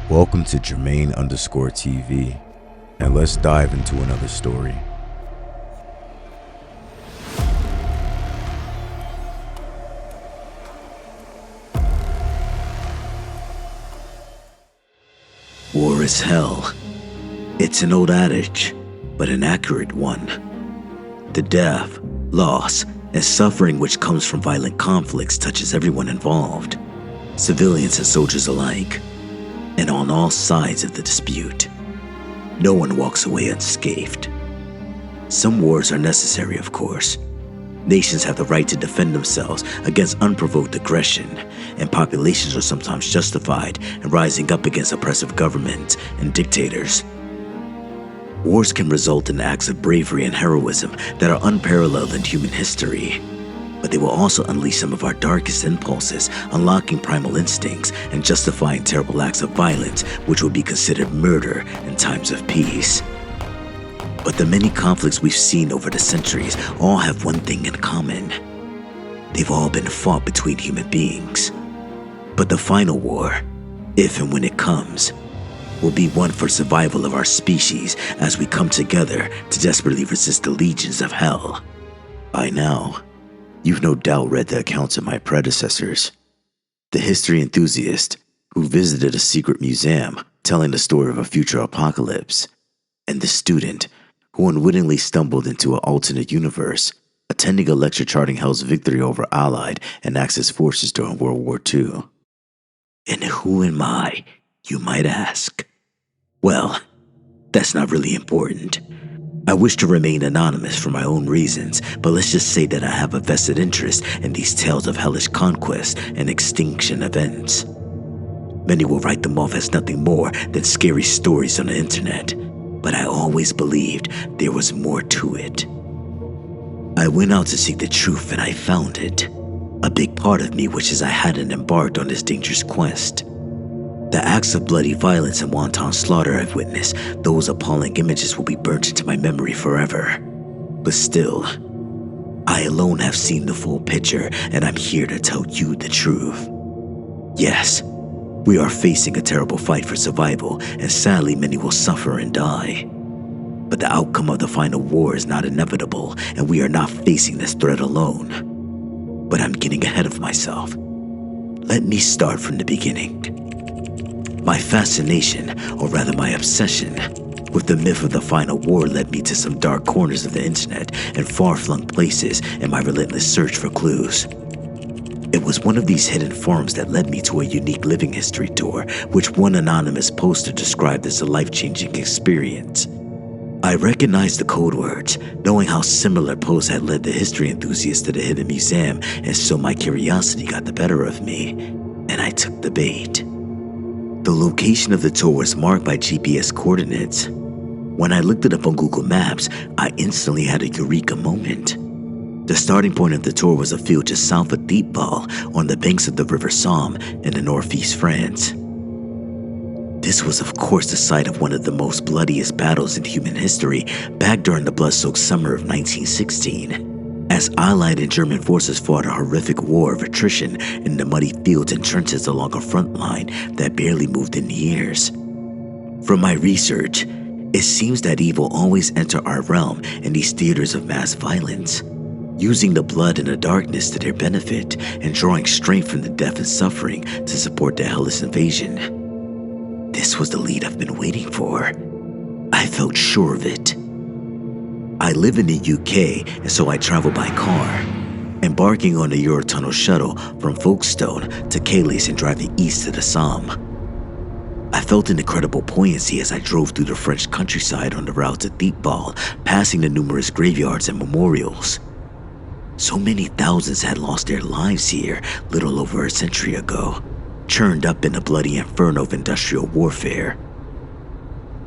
Welcome to Jermaine_TV, and let's dive into another story. War is hell. It's an old adage, but an accurate one. The death, loss, and suffering which comes from violent conflicts touches everyone involved, civilians and soldiers alike, and on all sides of the dispute. No one walks away unscathed. Some wars are necessary, of course. Nations have the right to defend themselves against unprovoked aggression, and populations are sometimes justified in rising up against oppressive governments and dictators. Wars can result in acts of bravery and heroism that are unparalleled in human history, but they will also unleash some of our darkest impulses, unlocking primal instincts and justifying terrible acts of violence which would be considered murder in times of peace. But the many conflicts we've seen over the centuries all have one thing in common. They've all been fought between human beings. But the final war, if and when it comes, will be one for survival of our species as we come together to desperately resist the legions of hell. By now, you've no doubt read the accounts of my predecessors. The history enthusiast who visited a secret museum telling the story of a future apocalypse, and the student who unwittingly stumbled into an alternate universe, attending a lecture charting hell's victory over Allied and Axis forces during World War II. And who am I, you might ask? Well, that's not really important. I wish to remain anonymous for my own reasons, but let's just say that I have a vested interest in these tales of hellish conquest and extinction events. Many will write them off as nothing more than scary stories on the internet, but I always believed there was more to it. I went out to seek the truth and I found it. A big part of me wishes I hadn't embarked on this dangerous quest. The acts of bloody violence and wanton slaughter I've witnessed, those appalling images will be burnt into my memory forever. But still, I alone have seen the full picture, and I'm here to tell you the truth. Yes, we are facing a terrible fight for survival, and sadly many will suffer and die. But the outcome of the final war is not inevitable, and we are not facing this threat alone. But I'm getting ahead of myself. Let me start from the beginning. My fascination, or rather my obsession, with the myth of the final war led me to some dark corners of the internet and far-flung places in my relentless search for clues. It was one of these hidden forums that led me to a unique living history tour, which one anonymous poster described as a life-changing experience. I recognized the code words, knowing how similar posts had led the history enthusiasts to the hidden museum, and so my curiosity got the better of me, and I took the bait. The location of the tour was marked by GPS coordinates. When I looked it up on Google Maps, I instantly had a eureka moment. The starting point of the tour was a field just south of Thiepval on the banks of the River Somme in the northeast France. This was of course the site of one of the most bloodiest battles in human history back during the blood-soaked summer of 1916. As Allied and German forces fought a horrific war of attrition in the muddy fields and trenches along a front line that barely moved in years. From my research, it seems that evil always enter our realm in these theaters of mass violence, using the blood and the darkness to their benefit and drawing strength from the death and suffering to support their hellish invasion. This was the lead I've been waiting for. I felt sure of it. I live in the UK, and so I travel by car, embarking on the Eurotunnel shuttle from Folkestone to Calais and driving east to the Somme. I felt an incredible buoyancy as I drove through the French countryside on the route to Thiepval, passing the numerous graveyards and memorials. So many thousands had lost their lives here little over a century ago, churned up in the bloody inferno of industrial warfare.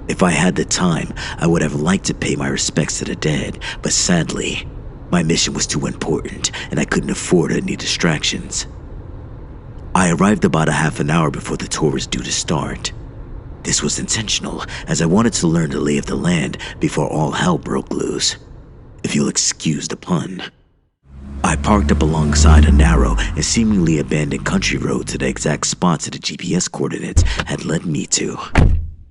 If I had the time, I would have liked to pay my respects to the dead, but sadly, my mission was too important and I couldn't afford any distractions. I arrived about a half an hour before the tour was due to start. This was intentional, as I wanted to learn the lay of the land before all hell broke loose, if you'll excuse the pun. I parked up alongside a narrow and seemingly abandoned country road to the exact spots that the GPS coordinates had led me to.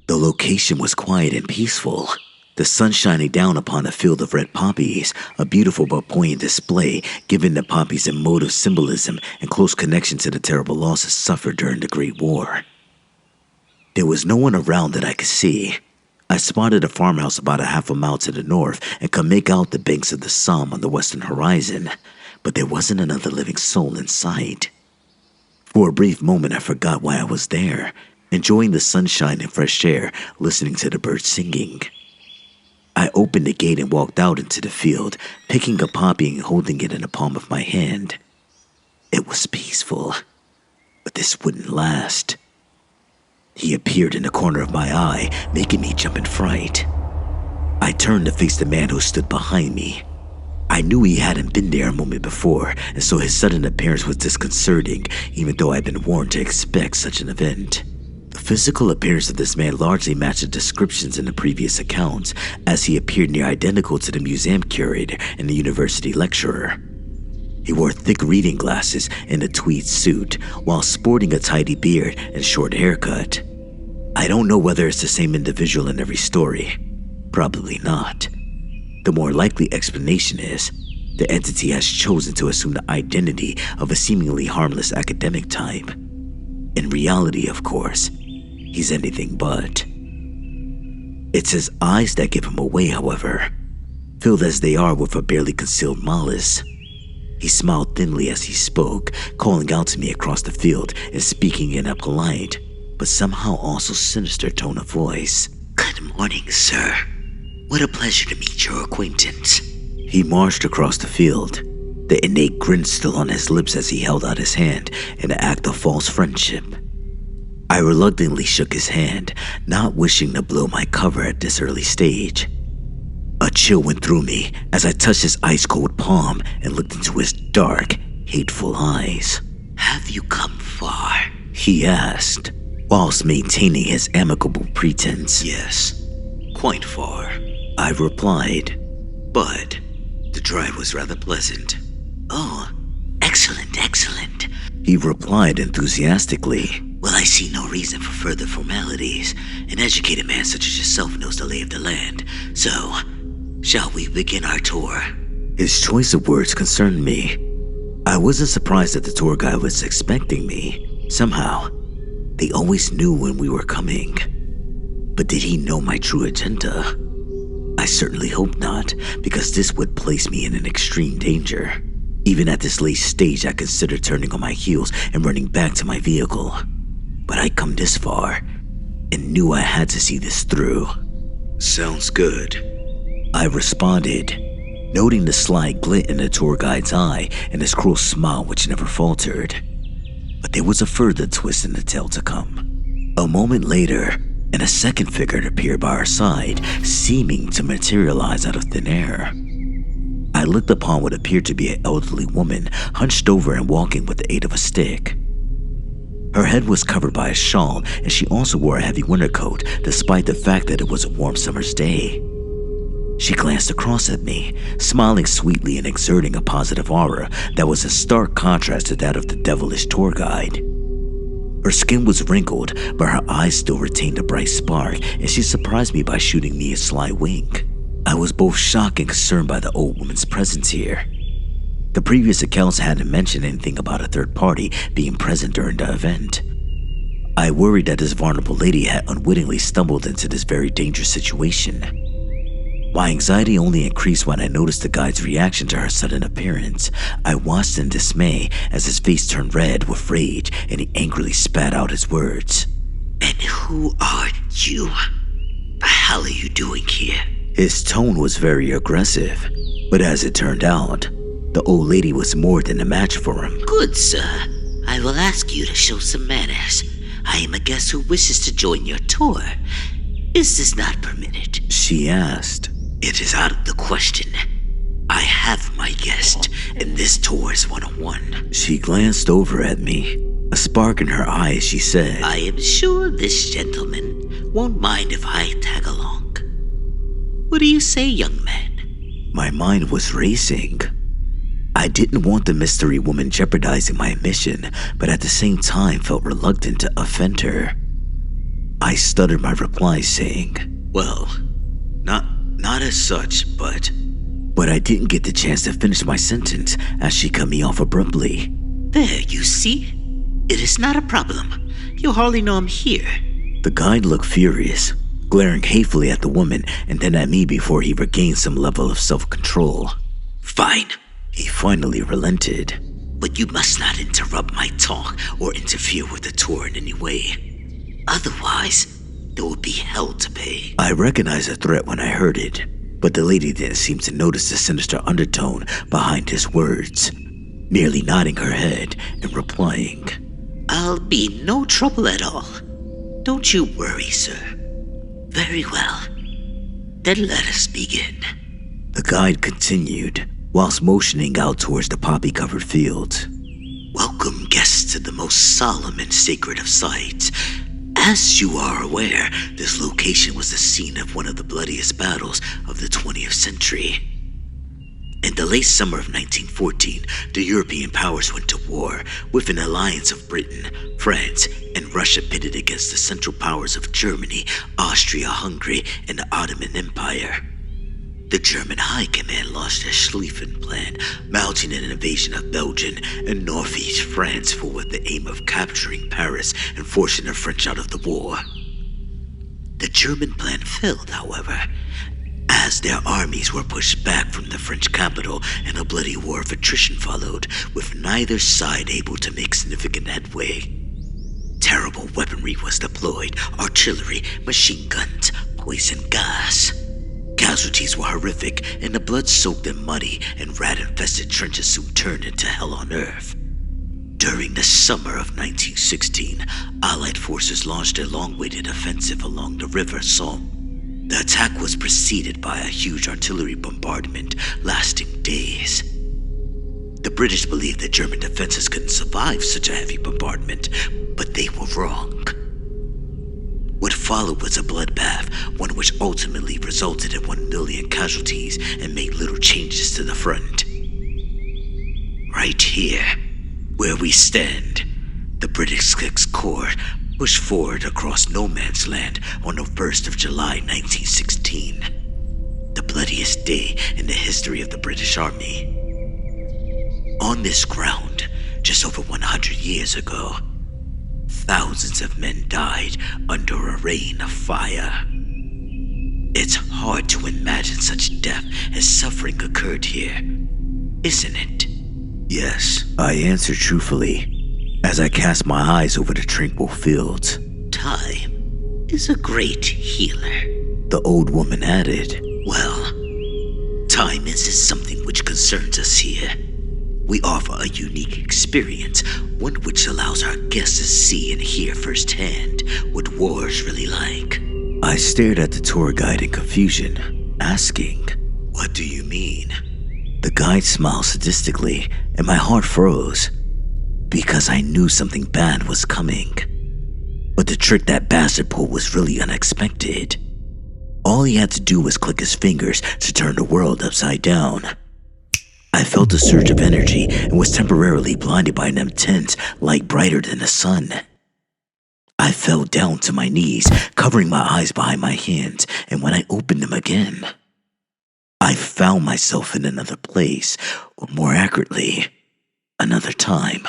The location was quiet and peaceful, the sun shining down upon a field of red poppies, a beautiful but poignant display given the poppies' emotive symbolism and close connection to the terrible losses suffered during the Great War. There was no one around that I could see. I spotted a farmhouse about a half a mile to the north and could make out the banks of the Somme on the western horizon, but there wasn't another living soul in sight. For a brief moment I forgot why I was there, enjoying the sunshine and fresh air, listening to the birds singing. I opened the gate and walked out into the field, picking a poppy and holding it in the palm of my hand. It was peaceful, but this wouldn't last. He appeared in the corner of my eye, making me jump in fright. I turned to face the man who stood behind me. I knew he hadn't been there a moment before, and so his sudden appearance was disconcerting, even though I'd been warned to expect such an event. The physical appearance of this man largely matched the descriptions in the previous accounts, as he appeared near identical to the museum curator and the university lecturer. He wore thick reading glasses and a tweed suit, while sporting a tidy beard and short haircut. I don't know whether it's the same individual in every story. Probably not. The more likely explanation is, the entity has chosen to assume the identity of a seemingly harmless academic type. In reality, of course, he's anything but. It's his eyes that give him away, however, filled as they are with a barely concealed malice. He smiled thinly as he spoke, calling out to me across the field and speaking in a polite, but somehow also sinister tone of voice. "Good morning, sir. What a pleasure to meet your acquaintance." He marched across the field, the innate grin still on his lips as he held out his hand in an act of false friendship. I reluctantly shook his hand, not wishing to blow my cover at this early stage. A chill went through me as I touched his ice-cold palm and looked into his dark, hateful eyes. "Have you come far?" he asked, whilst maintaining his amicable pretense. "Yes, quite far," I replied. "but the drive was rather pleasant." "Oh, excellent, excellent," he replied enthusiastically. "Well, I see no reason for further formalities. An educated man such as yourself knows the lay of the land. So, shall we begin our tour?" His choice of words concerned me. I wasn't surprised that the tour guide was expecting me. Somehow, they always knew when we were coming. But did he know my true agenda? I certainly hope not, because this would place me in an extreme danger. Even at this late stage, I considered turning on my heels and running back to my vehicle. But I'd come this far, and knew I had to see this through. "Sounds good," I responded, noting the sly glint in the tour guide's eye and his cruel smile which never faltered. But there was a further twist in the tale to come. A moment later, and a second figure appeared by our side, seeming to materialize out of thin air. I looked upon what appeared to be an elderly woman, hunched over and walking with the aid of a stick. Her head was covered by a shawl, and she also wore a heavy winter coat, despite the fact that it was a warm summer's day. She glanced across at me, smiling sweetly and exerting a positive aura that was in stark contrast to that of the devilish tour guide. Her skin was wrinkled, but her eyes still retained a bright spark, and she surprised me by shooting me a sly wink. I was both shocked and concerned by the old woman's presence here. The previous accounts hadn't mentioned anything about a third party being present during the event. I worried that this vulnerable lady had unwittingly stumbled into this very dangerous situation. My anxiety only increased when I noticed the guide's reaction to her sudden appearance. I watched in dismay as his face turned red with rage and he angrily spat out his words. "And who are you? The hell are you doing here?" His tone was very aggressive, but as it turned out, the old lady was more than a match for him. "Good, sir. I will ask you to show some manners. I am a guest who wishes to join your tour. Is this not permitted?" She asked. "It is out of the question. I have my guest, and this tour is 101. She glanced over at me, a spark in her eye as she said, "I am sure this gentleman won't mind if I tag along. What do you say, young man?" My mind was racing. I didn't want the mystery woman jeopardizing my mission, but at the same time felt reluctant to offend her. I stuttered my reply saying, "Well, not as such, but..." But I didn't get the chance to finish my sentence as she cut me off abruptly. "There, you see? It is not a problem. You hardly know I'm here." The guide looked furious, glaring hatefully at the woman and then at me before he regained some level of self-control. "Fine. He finally relented. But you must not interrupt my talk or interfere with the tour in any way. Otherwise, there will be hell to pay." I recognized the threat when I heard it, but the lady didn't seem to notice the sinister undertone behind his words, merely nodding her head and replying, "I'll be no trouble at all. Don't you worry, sir." "Very well. Then let us begin." The guide continued, whilst motioning out towards the poppy-covered fields. "Welcome, guests, to the most solemn and sacred of sites. As you are aware, this location was the scene of one of the bloodiest battles of the 20th century. In the late summer of 1914, the European powers went to war, with an alliance of Britain, France, and Russia pitted against the Central Powers of Germany, Austria-Hungary, and the Ottoman Empire. The German High Command launched their Schlieffen Plan, mounting an invasion of Belgium and northeast France with the aim of capturing Paris and forcing the French out of the war. The German plan failed, however, as their armies were pushed back from the French capital and a bloody war of attrition followed, with neither side able to make significant headway. Terrible weaponry was deployed: artillery, machine guns, poison gas. Casualties were horrific, and the blood-soaked and muddy and rat-infested trenches soon turned into hell on earth. During the summer of 1916, Allied forces launched their long-awaited offensive along the River Somme. The attack was preceded by a huge artillery bombardment lasting days. The British believed that German defenses couldn't survive such a heavy bombardment, but they were wrong. What followed was a bloodbath, one which ultimately resulted in 1 million casualties and made little changes to the front. Right here, where we stand, the British Sixth Corps pushed forward across no man's land on the 1st of July 1916, the bloodiest day in the history of the British Army. On this ground, just over 100 years ago, thousands of men died under a rain of fire. It's hard to imagine such death and suffering occurred here, isn't it? Yes, I answered truthfully, as I cast my eyes over the tranquil fields. Time is a great healer, the old woman added. Well, time is something which concerns us here. We offer a unique experience, one which allows our guests to see and hear firsthand what war is really like. I stared at the tour guide in confusion, asking, "What do you mean?" The guide smiled sadistically, and my heart froze, because I knew something bad was coming. But the trick that bastard pulled was really unexpected. All he had to do was click his fingers to turn the world upside down. I felt a surge of energy and was temporarily blinded by an intense light brighter than the sun. I fell down to my knees, covering my eyes behind my hands, and when I opened them again, I found myself in another place, or more accurately, another time.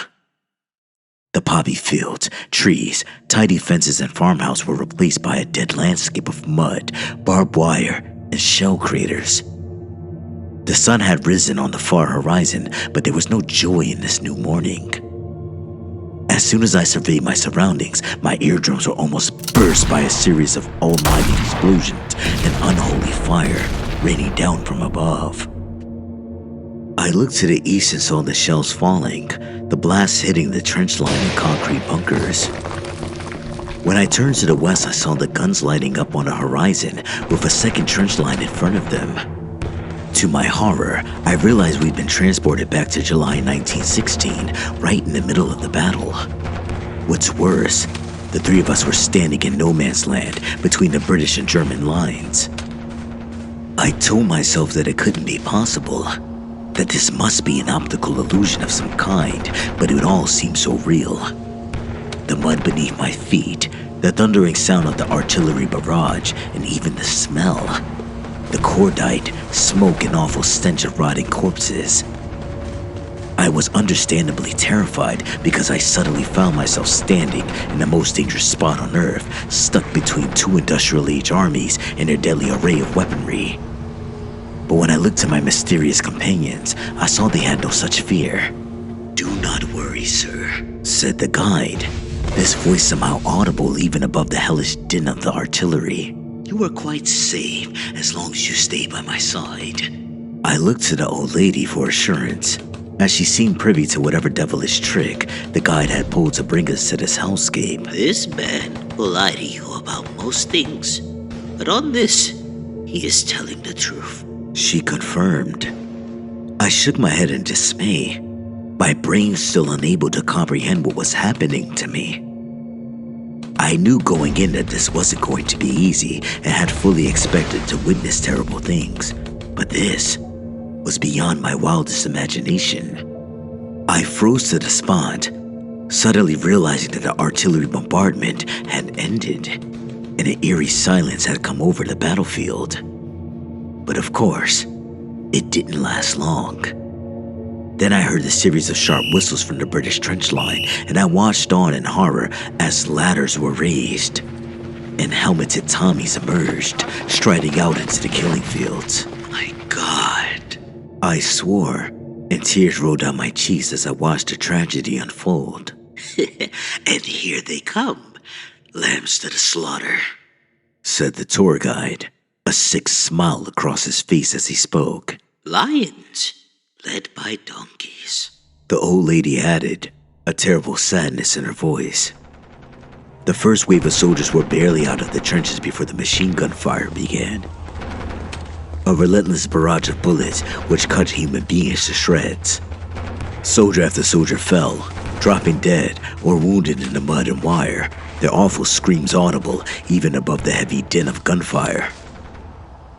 The poppy fields, trees, tidy fences, and farmhouse were replaced by a dead landscape of mud, barbed wire, and shell craters. The sun had risen on the far horizon, but there was no joy in this new morning. As soon as I surveyed my surroundings, my eardrums were almost burst by a series of almighty explosions and unholy fire raining down from above. I looked to the east and saw the shells falling, the blasts hitting the trench line and concrete bunkers. When I turned to the west, I saw the guns lighting up on the horizon with a second trench line in front of them. To my horror, I realized we'd been transported back to July 1916, right in the middle of the battle. What's worse, the three of us were standing in no man's land between the British and German lines. I told myself that it couldn't be possible, that this must be an optical illusion of some kind, but it all seemed so real. The mud beneath my feet, the thundering sound of the artillery barrage, and even the smell. The cordite, smoke, and awful stench of rotting corpses. I was understandably terrified because I suddenly found myself standing in the most dangerous spot on Earth, stuck between two industrial-age armies and their deadly array of weaponry. But when I looked to my mysterious companions, I saw they had no such fear. "Do not worry, sir," said the guide, this voice somehow audible even above the hellish din of the artillery. "You are quite safe as long as you stay by my side." I looked to the old lady for assurance, as she seemed privy to whatever devilish trick the guide had pulled to bring us to this hellscape. "This man will lie to you about most things, but on this, he is telling the truth," she confirmed. I shook my head in dismay, my brain still unable to comprehend what was happening to me. I knew going in that this wasn't going to be easy and had fully expected to witness terrible things, but this was beyond my wildest imagination. I froze to the spot, suddenly realizing that the artillery bombardment had ended and an eerie silence had come over the battlefield. But of course, it didn't last long. Then I heard a series of sharp whistles from the British trench line, and I watched on in horror as ladders were raised and helmeted Tommies emerged, striding out into the killing fields. "My God," I swore, and tears rolled down my cheeks as I watched the tragedy unfold. "And here they come, lambs to the slaughter," said the tour guide, a sick smile across his face as he spoke. "Lions, led by donkeys," the old lady added, a terrible sadness in her voice. The first wave of soldiers were barely out of the trenches before the machine gun fire began. A relentless barrage of bullets which cut human beings to shreds. Soldier after soldier fell, dropping dead or wounded in the mud and wire, their awful screams audible even above the heavy din of gunfire.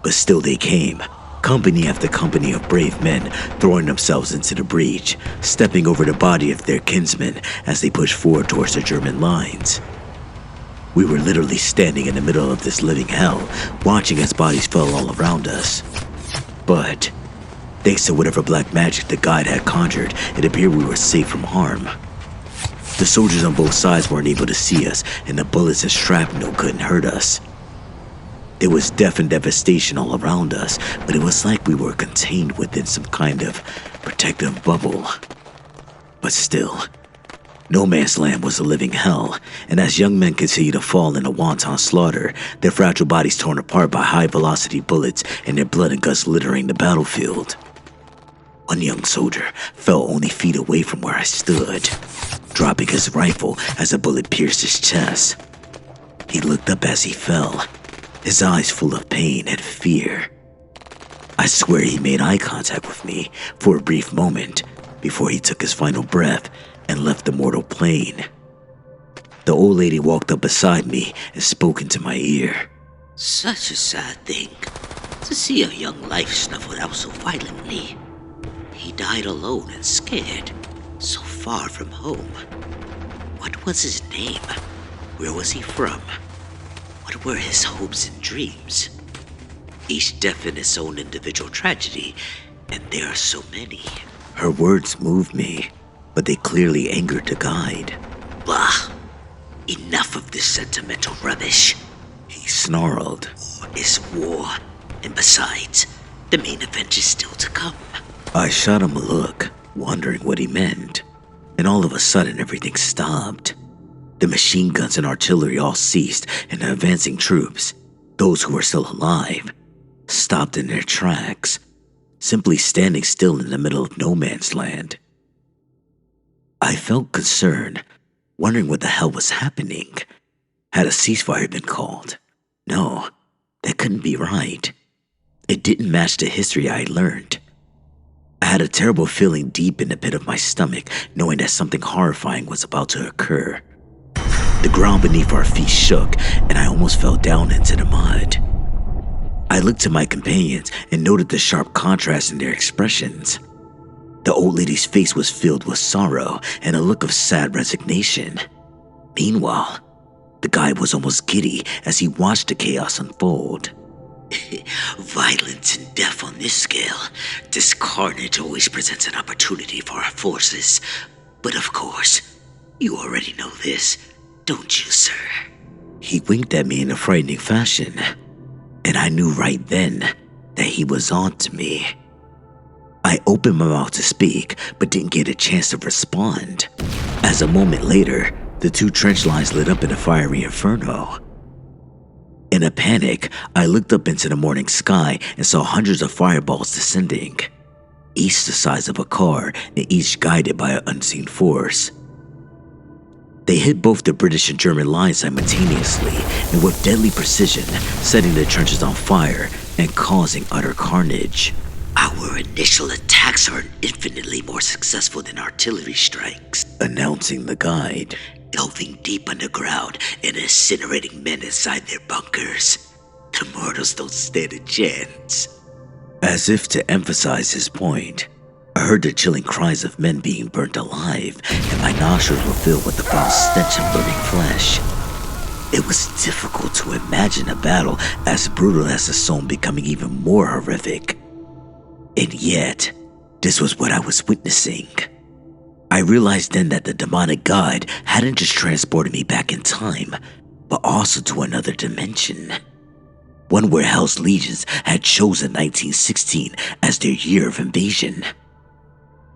But still they came, company after company of brave men throwing themselves into the breach, stepping over the body of their kinsmen as they pushed forward towards the German lines. We were literally standing in the middle of this living hell, watching as bodies fell all around us. But, thanks to whatever black magic the guide had conjured, it appeared we were safe from harm. The soldiers on both sides weren't able to see us, and the bullets and shrapnel couldn't hurt us. There was death and devastation all around us, but it was like we were contained within some kind of protective bubble. But still, no man's land was a living hell, and as young men continued to fall in a wanton slaughter, their fragile bodies torn apart by high-velocity bullets and their blood and guts littering the battlefield. One young soldier fell only feet away from where I stood, dropping his rifle as a bullet pierced his chest. He looked up as he fell, his eyes full of pain and fear. I swear he made eye contact with me for a brief moment before he took his final breath and left the mortal plane. The old lady walked up beside me and spoke into my ear. "Such a sad thing, to see a young life snuffled out so violently. He died alone and scared, so far from home. What was his name? Where was he from? What were his hopes and dreams? Each death in its own individual tragedy, and there are so many." Her words moved me, but they clearly angered the guide. "Bah! Enough of this sentimental rubbish," he snarled. "War is war, and besides, the main event is still to come." I shot him a look, wondering what he meant, and all of a sudden everything stopped. The machine guns and artillery all ceased, and the advancing troops, those who were still alive, stopped in their tracks, simply standing still in the middle of no man's land. I felt concerned, wondering what the hell was happening. Had a ceasefire been called? No, that couldn't be right. It didn't match the history I had learned. I had a terrible feeling deep in the pit of my stomach, knowing that something horrifying was about to occur. The ground beneath our feet shook, and I almost fell down into the mud. I looked to my companions and noted the sharp contrast in their expressions. The old lady's face was filled with sorrow and a look of sad resignation. Meanwhile, the guy was almost giddy as he watched the chaos unfold. Violence and death on this scale. This carnage always presents an opportunity for our forces. But of course, you already know this, don't you, sir? He winked at me in a frightening fashion, and I knew right then that he was on to me. I opened my mouth to speak, but didn't get a chance to respond. As a moment later, the two trench lines lit up in a fiery inferno. In a panic, I looked up into the morning sky and saw hundreds of fireballs descending, each the size of a car and each guided by an unseen force. They hit both the British and German lines simultaneously and with deadly precision, setting the trenches on fire and causing utter carnage. Our initial attacks are infinitely more successful than artillery strikes, Announcing the guide. delving deep underground and incinerating men inside their bunkers. The mortals don't stand a chance. As if to emphasize his point, I heard the chilling cries of men being burnt alive, and my nostrils were filled with the foul stench of burning flesh. It was difficult to imagine a battle as brutal as the Somme becoming even more horrific. And yet, this was what I was witnessing. I realized then that the demonic guide hadn't just transported me back in time, but also to another dimension. One where Hell's legions had chosen 1916 as their year of invasion.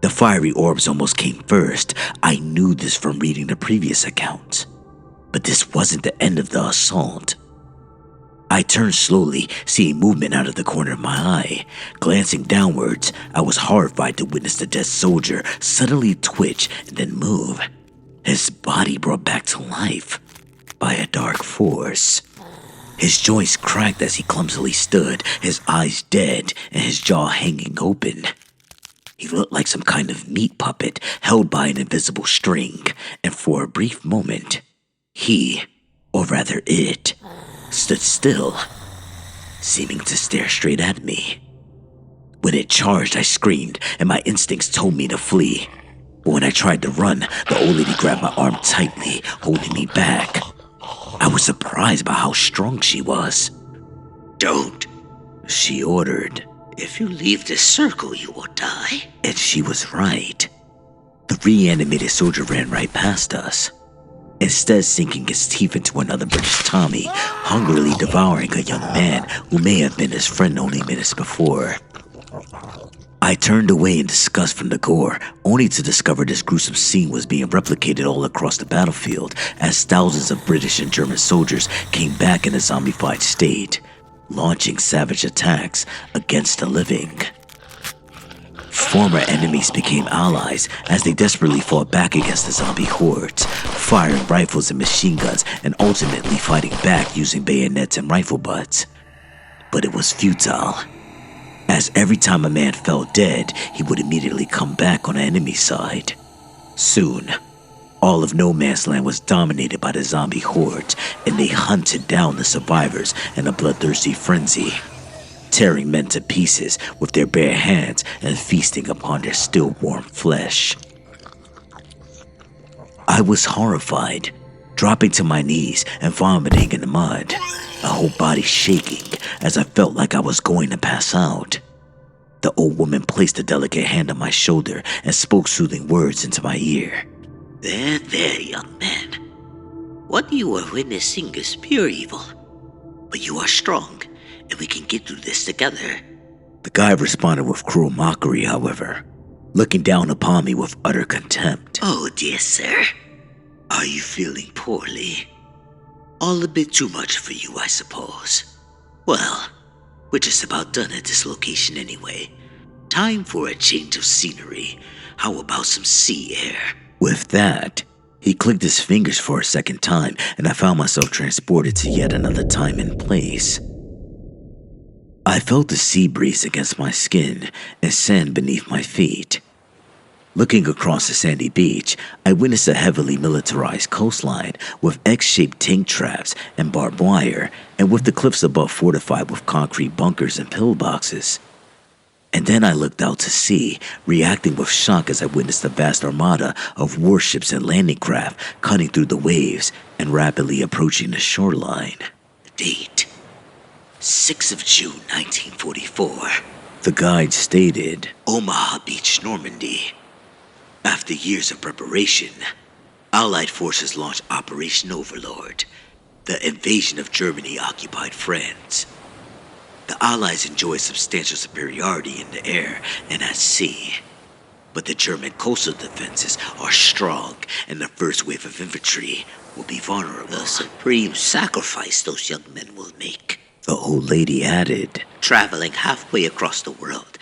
The fiery orbs almost came first. I knew this from reading the previous account. But this wasn't the end of the assault. I turned slowly, seeing movement out of the corner of my eye. Glancing downwards, I was horrified to witness the dead soldier suddenly twitch and then move. His body brought back to life by a dark force. His joints cracked as he clumsily stood, his eyes dead and his jaw hanging open. He looked like some kind of meat puppet held by an invisible string, and for a brief moment, he, or rather it, stood still, seeming to stare straight at me. When it charged, I screamed, and my instincts told me to flee. But when I tried to run, the old lady grabbed my arm tightly, holding me back. I was surprised by how strong she was. Don't. She ordered, If you leave this circle, you will die. and she was right. The reanimated soldier ran right past us, instead sinking his teeth into another British Tommy, hungrily devouring a young man who may have been his friend only minutes before. I turned away in disgust from the gore, only to discover this gruesome scene was being replicated all across the battlefield as thousands of British and German soldiers came back in a zombified state, launching savage attacks against the living. Former enemies became allies as they desperately fought back against the zombie hordes, firing rifles and machine guns and ultimately fighting back using bayonets and rifle butts. But it was futile, as every time a man fell dead, he would immediately come back on the enemy side. Soon, all of No Man's Land was dominated by the zombie hordes, and they hunted down the survivors in a bloodthirsty frenzy, tearing men to pieces with their bare hands and feasting upon their still warm flesh. I was horrified, dropping to my knees and vomiting in the mud, my whole body shaking as I felt like I was going to pass out. The old woman placed a delicate hand on my shoulder and spoke soothing words into my ear. There, young man. What you are witnessing is pure evil. But you are strong, and we can get through this together. The guy responded with cruel mockery, however, looking down upon me with utter contempt. Oh, dear sir. Are you feeling poorly? All a bit too much for you, I suppose. Well, we're just about done at this location anyway. Time for a change of scenery. How about some sea air? With that, he clicked his fingers for a second time, and I found myself transported to yet another time and place. I felt the sea breeze against my skin and sand beneath my feet. Looking across the sandy beach, I witnessed a heavily militarized coastline with X-shaped tank traps and barbed wire, and with the cliffs above fortified with concrete bunkers and pillboxes. And then I looked out to sea, reacting with shock as I witnessed a vast armada of warships and landing craft cutting through the waves and rapidly approaching the shoreline. Date: 6th of June 1944. The guide stated, Omaha Beach, Normandy. After years of preparation, Allied forces launched Operation Overlord. The invasion of Germany occupied France. The Allies enjoy substantial superiority in the air and at sea. But the German coastal defenses are strong, and the first wave of infantry will be vulnerable. The supreme sacrifice those young men will make. The old lady added, Traveling halfway across the world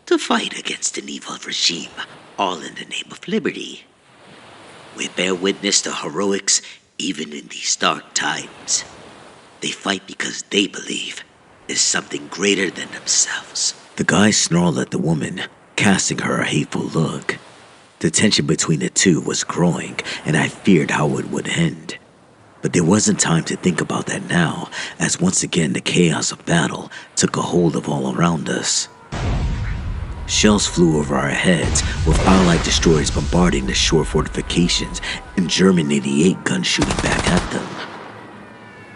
to fight against an evil regime, all in the name of liberty. We bear witness to heroics even in these dark times. They fight because they believe there's something greater than themselves. The guy snarled at the woman, casting her a hateful look. The tension between the two was growing, and I feared how it would end. But there wasn't time to think about that now, as once again the chaos of battle took a hold of all around us. Shells flew over our heads, with Allied destroyers bombarding the shore fortifications and German 88 guns shooting back at them.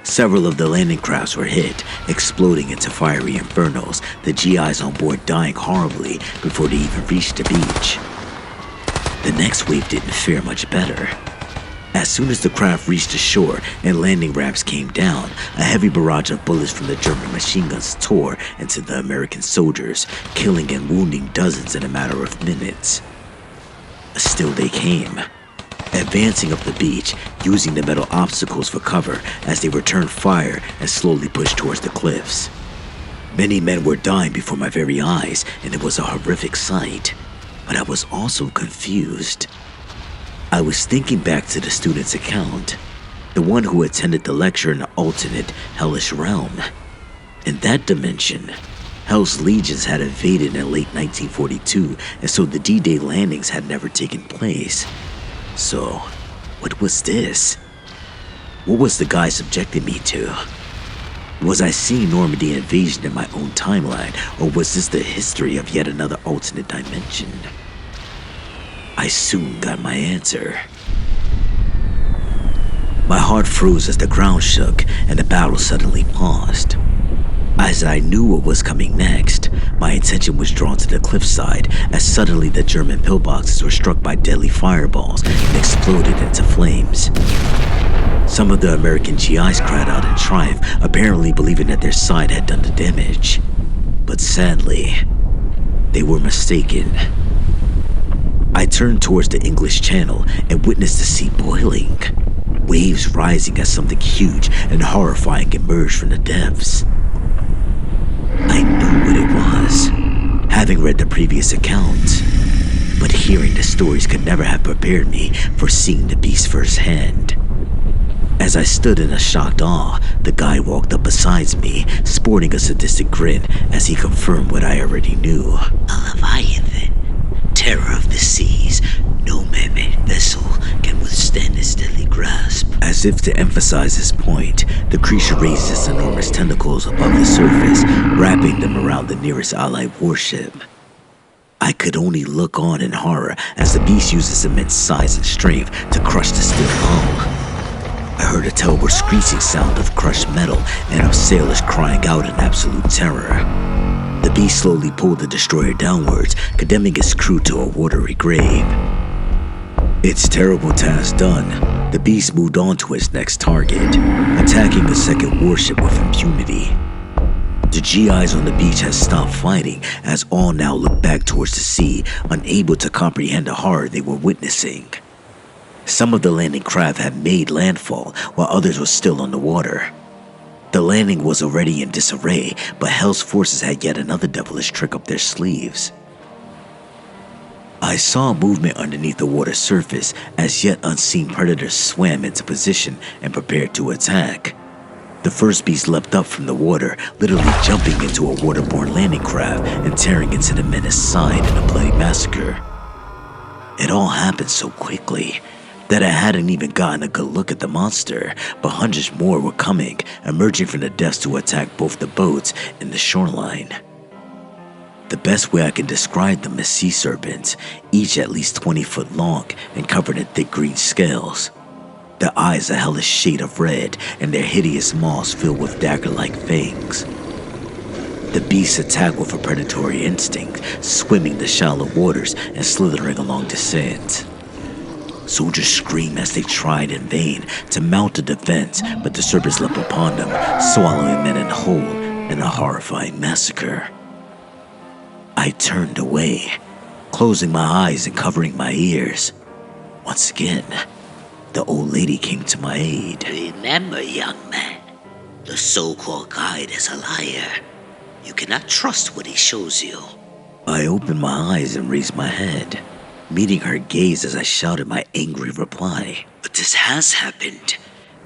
Several of the landing crafts were hit, exploding into fiery infernos, the GIs on board dying horribly before they even reached the beach. The next wave didn't fare much better. As soon as the craft reached the shore and landing ramps came down, a heavy barrage of bullets from the German machine guns tore into the American soldiers, killing and wounding dozens in a matter of minutes. Still they came, advancing up the beach, using the metal obstacles for cover as they returned fire and slowly pushed towards the cliffs. Many men were dying before my very eyes, and it was a horrific sight. But I was also confused. I was thinking back to the student's account, the one who attended the lecture in the alternate hellish realm. In that dimension, Hell's legions had invaded in late 1942, and so the D-Day landings had never taken place. So, what was this? What was the guy subjecting me to? Was I seeing Normandy invasion in my own timeline, or was this the history of yet another alternate dimension? I soon got my answer. My heart froze as the ground shook and the battle suddenly paused. As I knew what was coming next, my attention was drawn to the cliffside as suddenly the German pillboxes were struck by deadly fireballs and exploded into flames. Some of the American GIs cried out in triumph, apparently believing that their side had done the damage. But sadly, they were mistaken. I turned towards the English Channel and witnessed the sea boiling, waves rising as something huge and horrifying emerged from the depths. I knew what it was, having read the previous account, but hearing the stories could never have prepared me for seeing the beast firsthand. As I stood in a shocked awe, the guy walked up beside me, sporting a sadistic grin as he confirmed what I already knew. A Leviathan, terror of the seas, no man-made vessel can withstand its deadly grasp. As if to emphasize his point, the creature raised its enormous tentacles above the surface, wrapping them around the nearest Allied warship. I could only look on in horror as the beast used its immense size and strength to crush the steel hull. I heard a terrible screeching sound of crushed metal and of sailors crying out in absolute terror. The beast slowly pulled the destroyer downwards, condemning its crew to a watery grave. Its terrible task done, the beast moved on to its next target, attacking a second warship with impunity. The GIs on the beach had stopped fighting as all now looked back towards the sea, unable to comprehend the horror they were witnessing. Some of the landing craft had made landfall, while others were still on the water. The landing was already in disarray, but Hell's forces had yet another devilish trick up their sleeves. I saw movement underneath the water surface as yet unseen predators swam into position and prepared to attack. The first beast leapt up from the water, literally jumping into a waterborne landing craft and tearing into the menace's side in a bloody massacre. It all happened so quickly that I hadn't even gotten a good look at the monster, but hundreds more were coming, emerging from the depths to attack both the boats and the shoreline. The best way I can describe them is sea serpents, each at least 20 foot long and covered in thick green scales. Their eyes a hellish shade of red, and their hideous maws filled with dagger-like fangs. The beasts attack with a predatory instinct, swimming the shallow waters and slithering along the sands. Soldiers scream as they tried in vain to mount a defense, but the serpents leap upon them, swallowing men whole in a horrifying massacre. I turned away, closing my eyes and covering my ears. Once again, the old lady came to my aid. Remember, young man, the so-called guide is a liar. You cannot trust what he shows you. I opened my eyes and raised my head, meeting her gaze as I shouted my angry reply. But this has happened.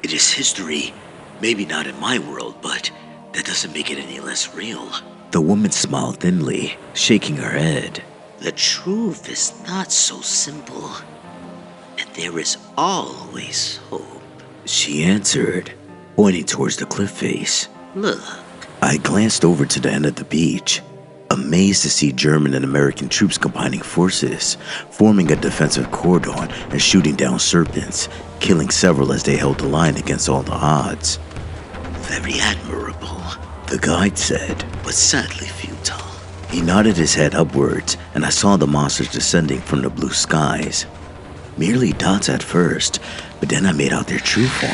It is history. Maybe not in my world, but that doesn't make it any less real. The woman smiled thinly, shaking her head. The truth is not so simple. And there is always hope. She answered, pointing towards the cliff face. Look. I glanced over to the end of the beach, amazed to see German and American troops combining forces, forming a defensive cordon and shooting down serpents, killing several as they held the line against all the odds. Very admirable, the guide said, but sadly futile. He nodded his head upwards, and I saw the monsters descending from the blue skies. Merely dots at first, but then I made out their true form.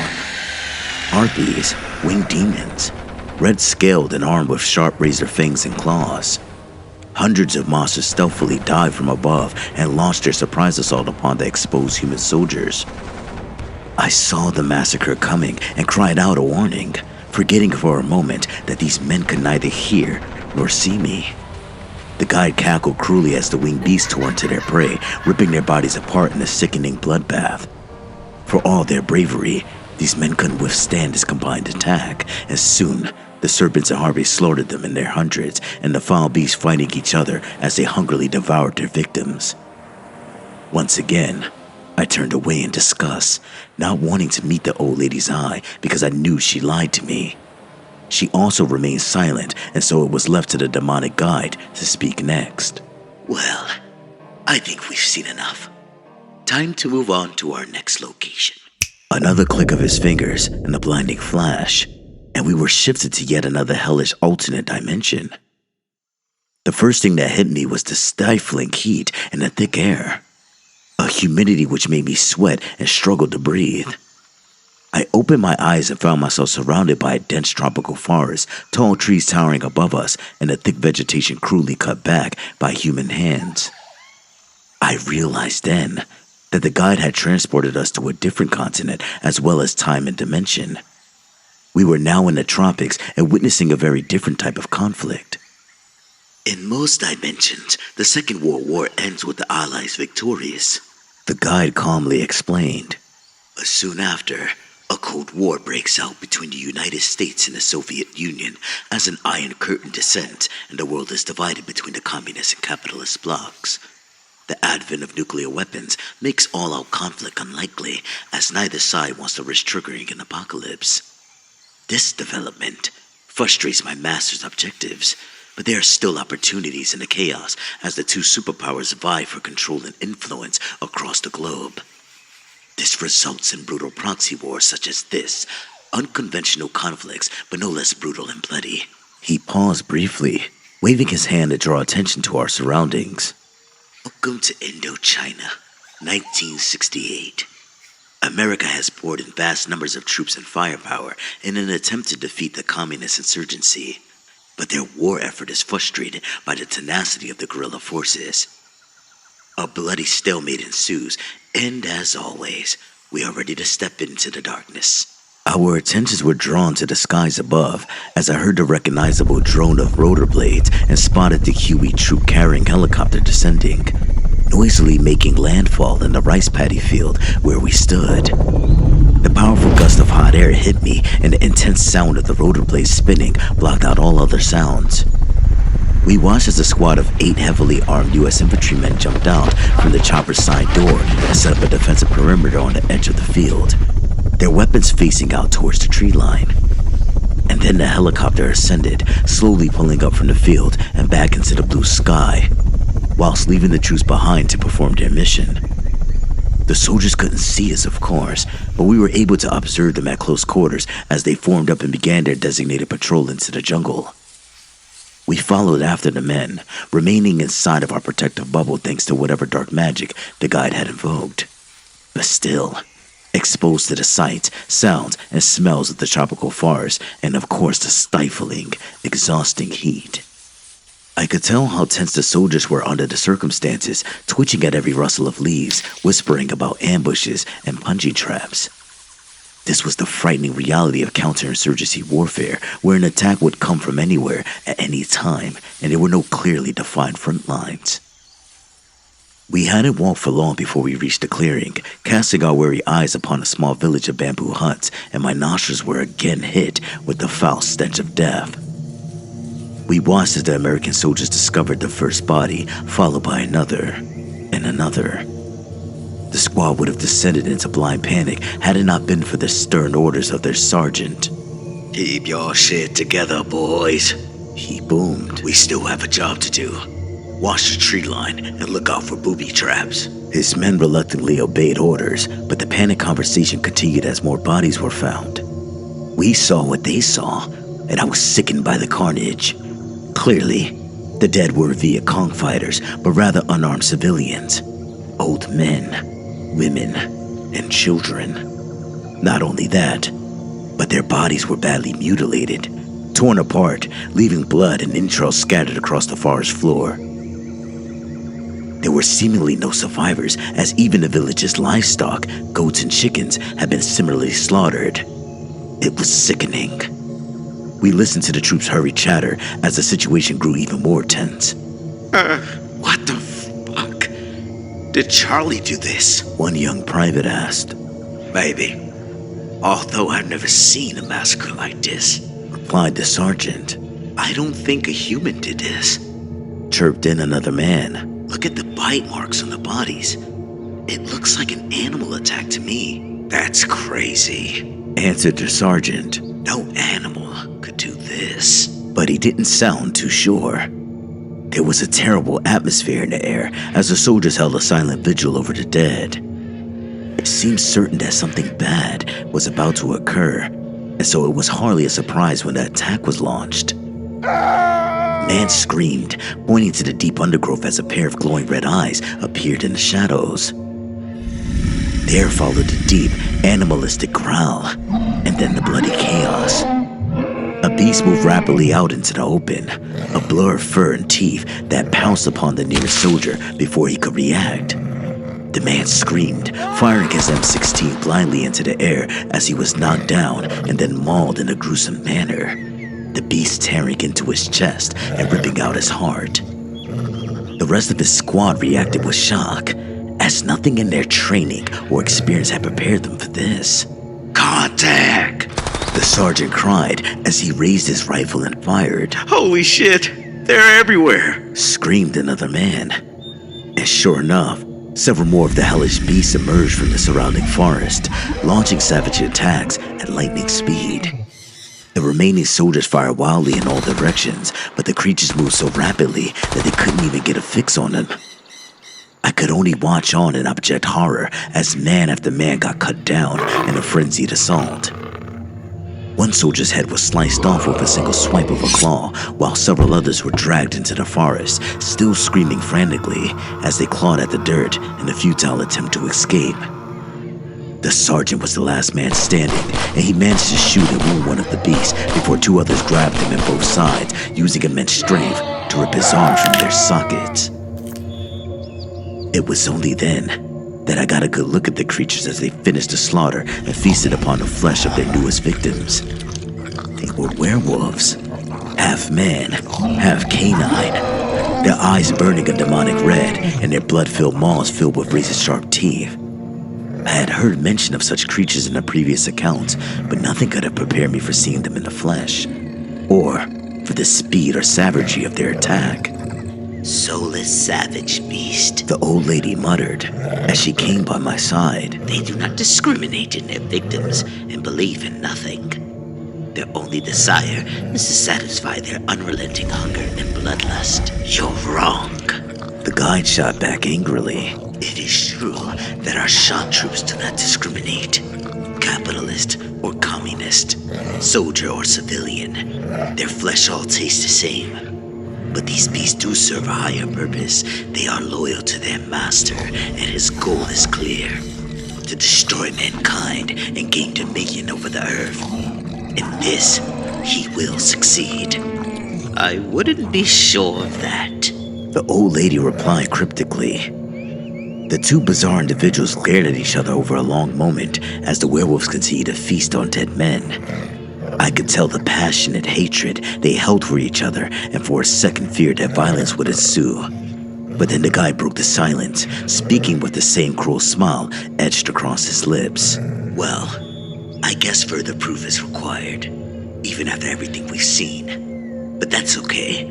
Harpies, winged demons, red-scaled and armed with sharp razor fangs and claws. Hundreds of monsters stealthily dived from above and launched their surprise assault upon the exposed human soldiers. I saw the massacre coming and cried out a warning, forgetting for a moment that these men could neither hear nor see me. The guide cackled cruelly as the winged beasts tore into their prey, ripping their bodies apart in a sickening bloodbath. For all their bravery, these men couldn't withstand this combined attack, and soon the serpents and harpies slaughtered them in their hundreds, and the foul beasts fighting each other as they hungrily devoured their victims. Once again, I turned away in disgust, not wanting to meet the old lady's eye because I knew she lied to me. She also remained silent, and so it was left to the demonic guide to speak next. Well, I think we've seen enough. Time to move on to our next location. Another click of his fingers and a blinding flash, and we were shifted to yet another hellish alternate dimension. The first thing that hit me was the stifling heat and the thick air, a humidity which made me sweat and struggle to breathe. I opened my eyes and found myself surrounded by a dense tropical forest, tall trees towering above us, and a thick vegetation cruelly cut back by human hands. I realized then that the guide had transported us to a different continent as well as time and dimension. We were now in the tropics and witnessing a very different type of conflict. In most dimensions, the Second World War ends with the Allies victorious, the guide calmly explained. But soon after, a Cold War breaks out between the United States and the Soviet Union as an Iron Curtain descends and the world is divided between the communist and capitalist blocs. The advent of nuclear weapons makes all-out conflict unlikely, as neither side wants to risk triggering an apocalypse. This development frustrates my master's objectives, but there are still opportunities in the chaos as the two superpowers vie for control and influence across the globe. This results in brutal proxy wars such as this, unconventional conflicts but no less brutal and bloody. He paused briefly, waving his hand to draw attention to our surroundings. Welcome to Indochina, 1968. America has poured in vast numbers of troops and firepower in an attempt to defeat the communist insurgency, but their war effort is frustrated by the tenacity of the guerrilla forces. A bloody stalemate ensues, and as always, we are ready to step into the darkness. Our attentions were drawn to the skies above as I heard the recognizable drone of rotor blades and spotted the Huey troop-carrying helicopter descending, noisily making landfall in the rice paddy field where we stood. The powerful gust of hot air hit me, and the intense sound of the rotor blades spinning blocked out all other sounds. We watched as a squad of 8 heavily armed U.S. infantrymen jumped out from the chopper's side door and set up a defensive perimeter on the edge of the field, their weapons facing out towards the tree line. And Then the helicopter ascended, slowly pulling up from the field and back into the blue sky, whilst leaving the troops behind to perform their mission. The soldiers couldn't see us, of course, but we were able to observe them at close quarters as they formed up and began their designated patrol into the jungle. We followed after the men, remaining inside of our protective bubble thanks to whatever dark magic the guide had invoked. But still, exposed to the sights, sounds, and smells of the tropical forest, and of course the stifling, exhausting heat. I could tell how tense the soldiers were under the circumstances, twitching at every rustle of leaves, whispering about ambushes and punching traps. This was the frightening reality of counterinsurgency warfare, where an attack would come from anywhere at any time, and there were no clearly defined front lines. We hadn't walked for long before we reached the clearing, casting our weary eyes upon a small village of bamboo huts, and my nostrils were again hit with the foul stench of death. We watched as the American soldiers discovered the first body, followed by another, and another. The squad would have descended into blind panic had it not been for the stern orders of their sergeant. Keep your shit together, boys. He boomed. We still have a job to do. Watch the tree line and look out for booby traps. His men reluctantly obeyed orders, but the panic conversation continued as more bodies were found. We saw what they saw, and I was sickened by the carnage. Clearly, the dead were Viet Cong fighters, but rather unarmed civilians. Old men, women, and children. Not only that, but their bodies were badly mutilated, torn apart, leaving blood and entrails scattered across the forest floor. There were seemingly no survivors, as even the village's livestock, goats and chickens, had been similarly slaughtered. It was sickening. We listened to the troops' hurried chatter as the situation grew even more tense. What the fuck? Did Charlie do this? One young private asked. Maybe. Although I've never seen a massacre like this, replied the sergeant. I don't think a human did this, chirped in another man. Look at the bite marks on the bodies. It looks like an animal attack to me. That's crazy, answered the sergeant. No animal could do this. But he didn't sound too sure. There was a terrible atmosphere in the air as the soldiers held a silent vigil over the dead. It seemed certain that something bad was about to occur, and so it was hardly a surprise when the attack was launched. Man screamed, pointing to the deep undergrowth as a pair of glowing red eyes appeared in the shadows. There followed a deep, animalistic growl, and then the bloody chaos. A beast moved rapidly out into the open, a blur of fur and teeth that pounced upon the nearest soldier before he could react. The man screamed, firing his M16 blindly into the air as he was knocked down and then mauled in a gruesome manner, the beast tearing into his chest and ripping out his heart. The rest of his squad reacted with shock, as nothing in their training or experience had prepared them for this. Contact! The sergeant cried as he raised his rifle and fired. Holy shit! They're everywhere! Screamed another man. And sure enough, several more of the hellish beasts emerged from the surrounding forest, launching savage attacks at lightning speed. The remaining soldiers fired wildly in all directions, but the creatures moved so rapidly that they couldn't even get a fix on them. I could only watch on in abject horror as man after man got cut down in a frenzied assault. One soldier's head was sliced off with a single swipe of a claw, while several others were dragged into the forest, still screaming frantically as they clawed at the dirt in a futile attempt to escape. The sergeant was the last man standing, and he managed to shoot and wound one of the beasts before two others grabbed him on both sides, using immense strength to rip his arms from their sockets. It was only then that I got a good look at the creatures as they finished the slaughter and feasted upon the flesh of their newest victims. They were werewolves, half man, half canine, their eyes burning a demonic red and their blood-filled maws filled with razor-sharp teeth. I had heard mention of such creatures in the previous accounts, but nothing could have prepared me for seeing them in the flesh, or for the speed or savagery of their attack. Soulless savage beast, the old lady muttered as she came by my side. They do not discriminate in their victims and believe in nothing. Their only desire is to satisfy their unrelenting hunger and bloodlust. You're wrong. The guide shot back angrily. It is true that our shock troops do not discriminate. Capitalist or communist, soldier or civilian, their flesh all tastes the same. But these beasts do serve a higher purpose. They are loyal to their master, and his goal is clear: to destroy mankind and gain dominion over the earth. In this, he will succeed. I wouldn't be sure of that. The old lady replied cryptically. The two bizarre individuals glared at each other over a long moment as the werewolves continued to feast on dead men. I could tell the passionate hatred they held for each other, and for a second feared that violence would ensue. But then the guy broke the silence, speaking with the same cruel smile etched across his lips. Well, I guess further proof is required, even after everything we've seen. But that's okay.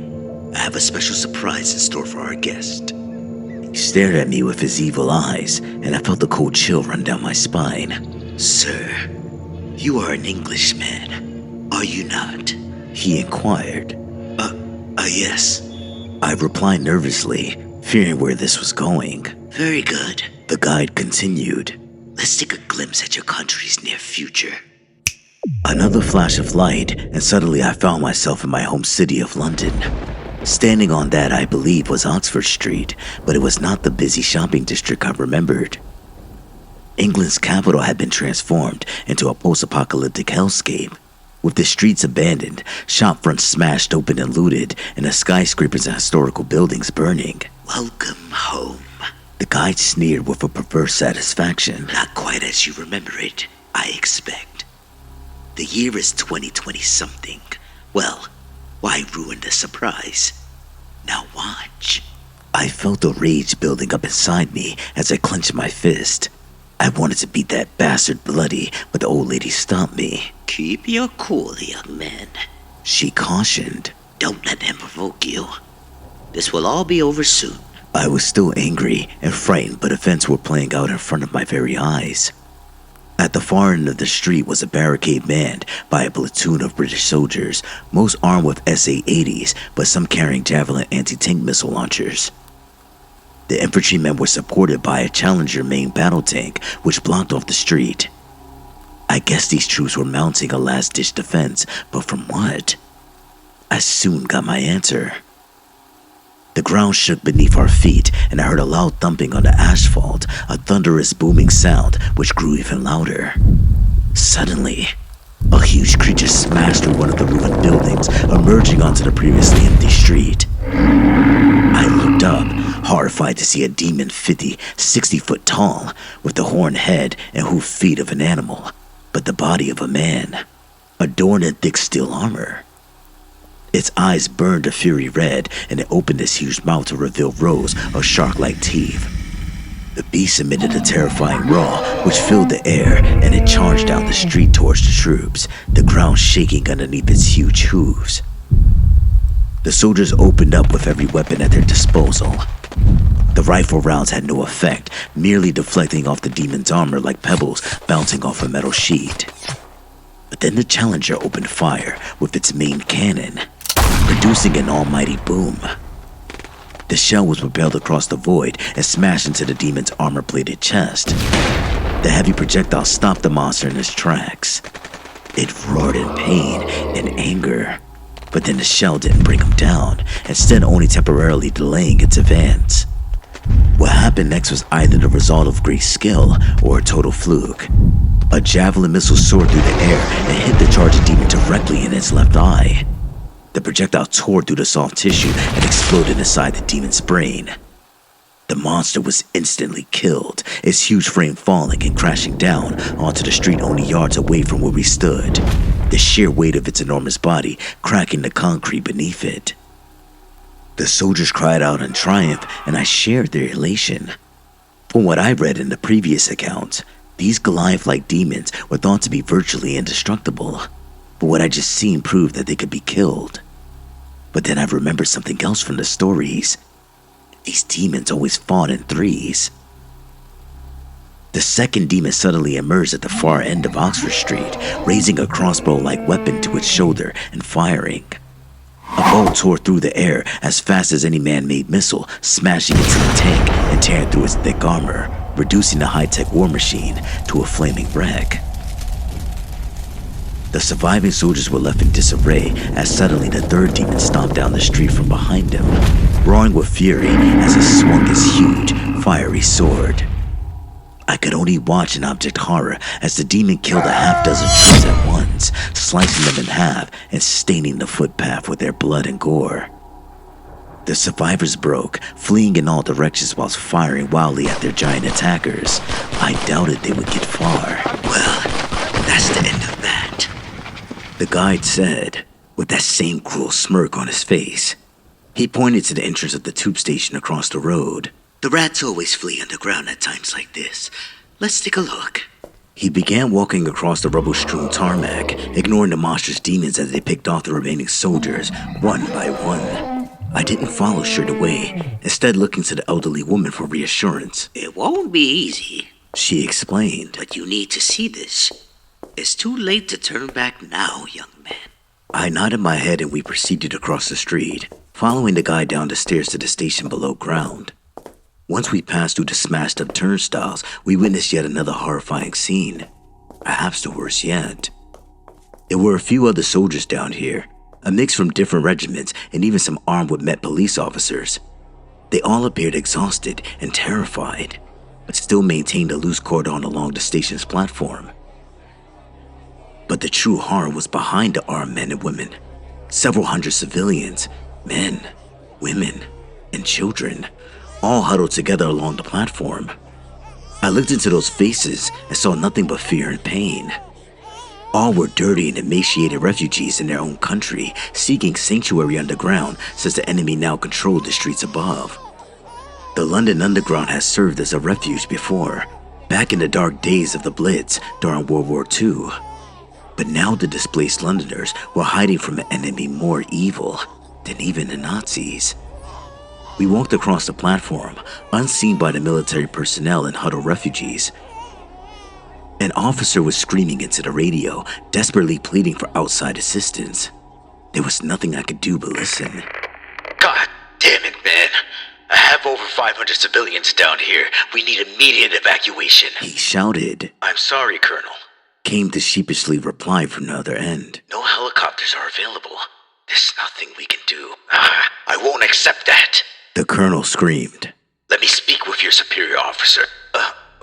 I have a special surprise in store for our guest. He stared at me with his evil eyes, and I felt a cold chill run down my spine. Sir, you are an Englishman, are you not? He inquired. Yes. I replied nervously, fearing where this was going. Very good. The guide continued. Let's take a glimpse at your country's near future. Another flash of light, and suddenly I found myself in my home city of London. Standing on that I believe was Oxford Street, but it was not the busy shopping district I remembered. England's capital had been transformed into a post-apocalyptic hellscape, with the streets abandoned, shop fronts smashed open and looted, and the skyscrapers and historical buildings burning. Welcome home. The guide sneered with a perverse satisfaction. Not quite as you remember it, I expect. The year is 2020-something. Well, why ruin the surprise? Now watch. I felt the rage building up inside me as I clenched my fist. I wanted to beat that bastard bloody, but the old lady stopped me. Keep your cool, young man. She cautioned. Don't let him provoke you. This will all be over soon. I was still angry and frightened, but events were playing out in front of my very eyes. At the far end of the street was a barricade manned by a platoon of British soldiers, most armed with SA-80s, but some carrying Javelin anti-tank missile launchers. The infantrymen were supported by a Challenger main battle tank, which blocked off the street. I guess these troops were mounting a last-ditch defense, but from what? I soon got my answer. The ground shook beneath our feet, and I heard a loud thumping on the asphalt, a thunderous booming sound which grew even louder. Suddenly, a huge creature smashed through one of the ruined buildings, emerging onto the previously empty street. I looked up, horrified to see a demon 60 foot tall, with the horned head and hoofed feet of an animal, but the body of a man, adorned in thick steel armor. Its eyes burned a fury red, and it opened its huge mouth to reveal rows of shark-like teeth. The beast emitted a terrifying roar, which filled the air, and it charged down the street towards the troops, the ground shaking underneath its huge hooves. The soldiers opened up with every weapon at their disposal. The rifle rounds had no effect, merely deflecting off the demon's armor like pebbles bouncing off a metal sheet. But then the Challenger opened fire with its main cannon, producing an almighty boom. The shell was propelled across the void and smashed into the demon's armor-plated chest. The heavy projectile stopped the monster in its tracks. It roared in pain and anger, but then the shell didn't bring him down, instead only temporarily delaying its advance. What happened next was either the result of great skill or a total fluke. A javelin missile soared through the air and hit the charging demon directly in its left eye. The projectile tore through the soft tissue and exploded inside the demon's brain. The monster was instantly killed, its huge frame falling and crashing down onto the street only yards away from where we stood, the sheer weight of its enormous body cracking the concrete beneath it. The soldiers cried out in triumph, and I shared their elation. From what I read in the previous accounts, these Goliath-like demons were thought to be virtually indestructible, but what I just seen proved that they could be killed. But then I remembered something else from the stories. These demons always fought in threes. The second demon suddenly emerged at the far end of Oxford Street, raising a crossbow-like weapon to its shoulder and firing. A bolt tore through the air as fast as any man-made missile, smashing into the tank and tearing through its thick armor, reducing the high-tech war machine to a flaming wreck. The surviving soldiers were left in disarray as suddenly the third demon stomped down the street from behind him, roaring with fury as he swung his huge, fiery sword. I could only watch in abject horror as the demon killed a half-dozen trees at once, slicing them in half and staining the footpath with their blood and gore. The survivors broke, fleeing in all directions whilst firing wildly at their giant attackers. I doubted they would get far. Well, that's the end of that. The guide said, with that same cruel smirk on his face. He pointed to the entrance of the tube station across the road. The rats always flee underground at times like this. Let's take a look. He began walking across the rubble-strewn tarmac, ignoring the monstrous demons as they picked off the remaining soldiers, one by one. I didn't follow straight away, instead looking to the elderly woman for reassurance. It won't be easy, She explained. but you need to see this. It's too late to turn back now, young man. I nodded my head and we proceeded across the street, following the guy down the stairs to the station below ground. Once we passed through the smashed-up turnstiles, we witnessed yet another horrifying scene. Perhaps the worst yet. There were a few other soldiers down here, a mix from different regiments and even some armed with Met police officers. They all appeared exhausted and terrified, but still maintained a loose cordon along the station's platform. But the true horror was behind the armed men and women. Several hundred civilians, men, women, and children, all huddled together along the platform. I looked into those faces and saw nothing but fear and pain. All were dirty and emaciated refugees in their own country, seeking sanctuary underground since the enemy now controlled the streets above. The London Underground has served as a refuge before, back in the dark days of the Blitz during World War II. But now the displaced Londoners were hiding from an enemy more evil than even the Nazis. We walked across the platform, unseen by the military personnel and huddled refugees. An officer was screaming into the radio, desperately pleading for outside assistance. There was nothing I could do but listen. God damn it, man. I have over 500 civilians down here. We need immediate evacuation. He shouted. I'm sorry, Colonel. Came the sheepishly reply from the other end. No helicopters are available. There's nothing we can do. I won't accept that. The colonel screamed. Let me speak with your superior officer.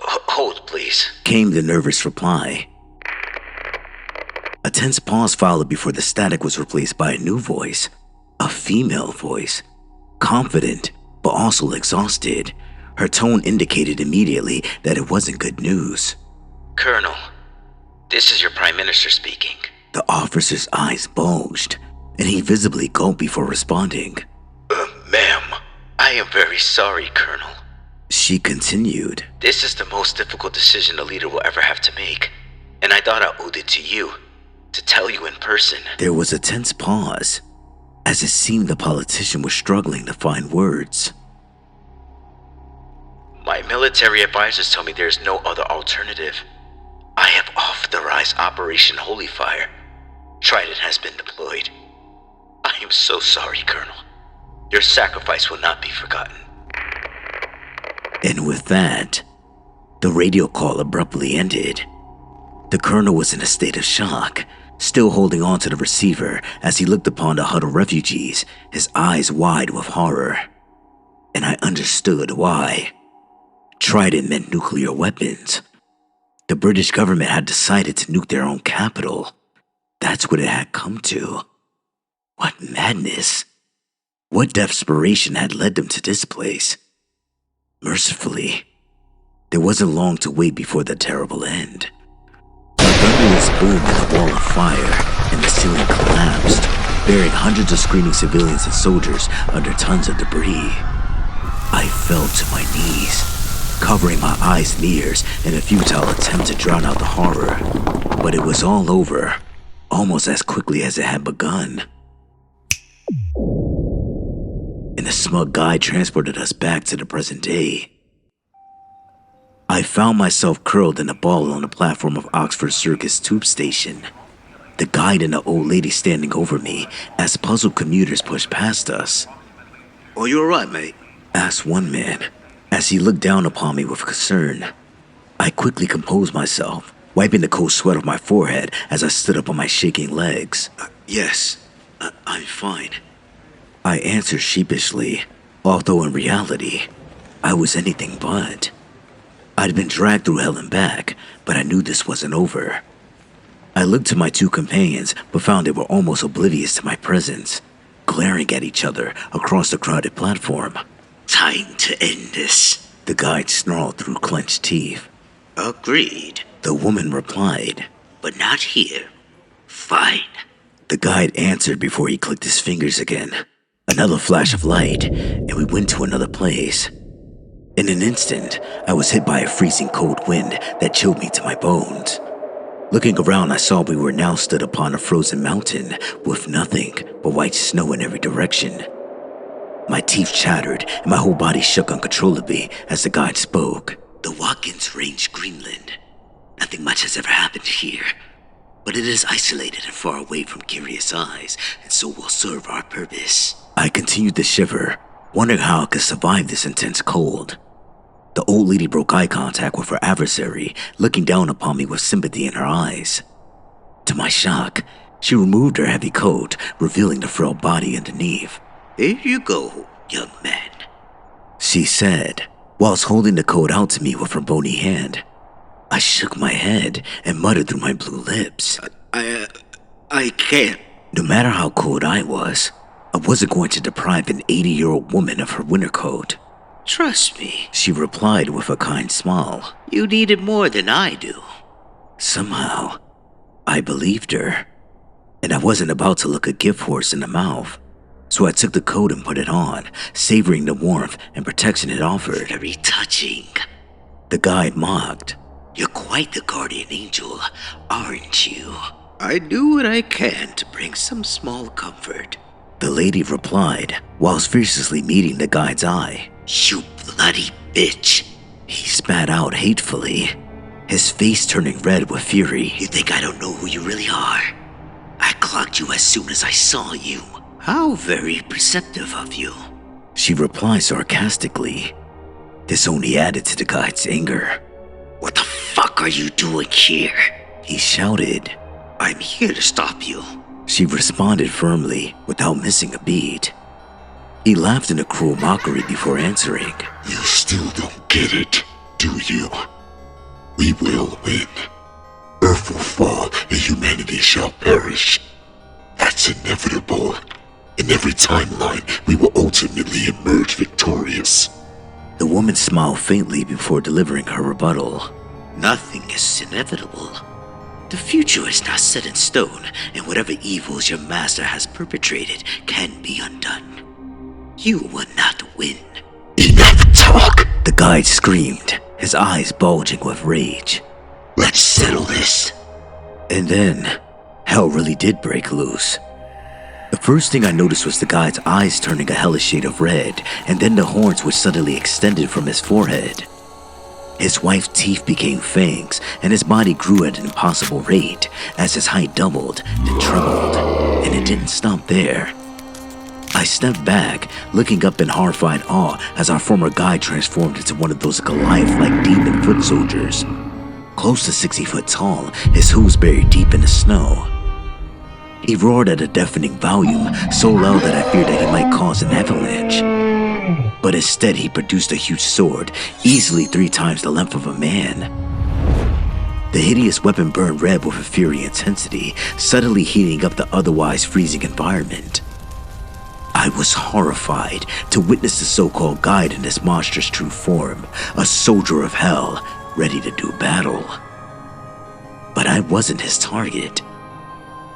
Hold, please. Came the nervous reply. A tense pause followed before the static was replaced by a new voice. A female voice. Confident, but also exhausted. Her tone indicated immediately that it wasn't good news. Colonel, this is your Prime Minister speaking. The officer's eyes bulged, and he visibly gulped before responding. Ma'am, I am very sorry, Colonel. She continued. This is the most difficult decision a leader will ever have to make, and I thought I owed it to you, to tell you in person. There was a tense pause, as it seemed the politician was struggling to find words. My military advisors tell me there is no other alternative. I have authorized Operation Holy Fire. Trident has been deployed. I am so sorry, Colonel. Your sacrifice will not be forgotten. And with that, the radio call abruptly ended. The colonel was in a state of shock, still holding on to the receiver as he looked upon the huddled refugees, his eyes wide with horror. And I understood why. Trident meant nuclear weapons. The British government had decided to nuke their own capital. That's what it had come to. What madness. What desperation had led them to this place? Mercifully, there wasn't long to wait before the terrible end. A thunderous boom and a wall of fire, and the ceiling collapsed, burying hundreds of screaming civilians and soldiers under tons of debris. I fell to my knees, covering my eyes and ears in a futile attempt to drown out the horror. But it was all over, almost as quickly as it had begun. And the smug guide transported us back to the present day. I found myself curled in a ball on the platform of Oxford Circus tube station. The guide and the old lady standing over me as puzzled commuters pushed past us. "Are you alright, mate?" asked one man as he looked down upon me with concern. I quickly composed myself, wiping the cold sweat off my forehead as I stood up on my shaking legs. Yes, I'm fine." I answered sheepishly, although in reality, I was anything but. I'd been dragged through hell and back, but I knew this wasn't over. I looked to my two companions, but found they were almost oblivious to my presence, glaring at each other across the crowded platform. "Time to end this." The guide snarled through clenched teeth. "Agreed, The woman replied. but not here." "Fine." The guide answered before he clicked his fingers again. Another flash of light, and we went to another place. In an instant, I was hit by a freezing cold wind that chilled me to my bones. Looking around, I saw we were now stood upon a frozen mountain with nothing but white snow in every direction. My teeth chattered and my whole body shook uncontrollably as the guide spoke. "The Watkins Range, Greenland. Nothing much has ever happened here, but it is isolated and far away from curious eyes, and so will serve our purpose." I continued to shiver, wondering how I could survive this intense cold. The old lady broke eye contact with her adversary, looking down upon me with sympathy in her eyes. To my shock, she removed her heavy coat, revealing the frail body underneath. "Here you go, young man," she said, whilst holding the coat out to me with her bony hand. I shook my head and muttered through my blue lips. I can't." No matter how cold I was, I wasn't going to deprive an 80-year-old woman of her winter coat. "Trust me, She replied with a kind smile. you need it more than I do." Somehow, I believed her, and I wasn't about to look a gift horse in the mouth, so I took the coat and put it on, savoring the warmth and protection it offered. "Very touching. The guide mocked. You're quite the guardian angel, aren't you? I do what I can to bring some small comfort." The lady replied, whilst fiercely meeting the guide's eye. "You bloody bitch. He spat out hatefully, his face turning red with fury. You think I don't know who you really are? I clocked you as soon as I saw you. How very perceptive of you." She replied sarcastically. This only added to the guide's anger. "What the fuck are you doing here?" He shouted. "I'm here to stop you." She responded firmly, without missing a beat. He laughed in a cruel mockery before answering. You still don't get it, do you? We will win. Earth will fall and humanity shall perish. That's inevitable. In every timeline, we will ultimately emerge victorious. The woman smiled faintly before delivering her rebuttal. "Nothing is inevitable. The future is not set in stone, and whatever evils your master has perpetrated can be undone. You will not win." Enough talk! The guide screamed, his eyes bulging with rage. Let's settle this. And then, hell really did break loose. The first thing I noticed was the guide's eyes turning a hellish shade of red, and then the horns which suddenly extended from his forehead. His white teeth became fangs, and his body grew at an impossible rate as his height doubled, then trebled, and it didn't stop there. I stepped back, looking up in horrified awe as our former guide transformed into one of those Goliath-like demon foot soldiers. Close to 60 foot tall, his hooves buried deep in the snow. He roared at a deafening volume, so loud that I feared that he might cause an avalanche. But instead he produced a huge sword, easily 3 times the length of a man. The hideous weapon burned red with a fiery intensity, suddenly heating up the otherwise freezing environment. I was horrified to witness the so-called guide in this monstrous true form, a soldier of hell, ready to do battle. But I wasn't his target.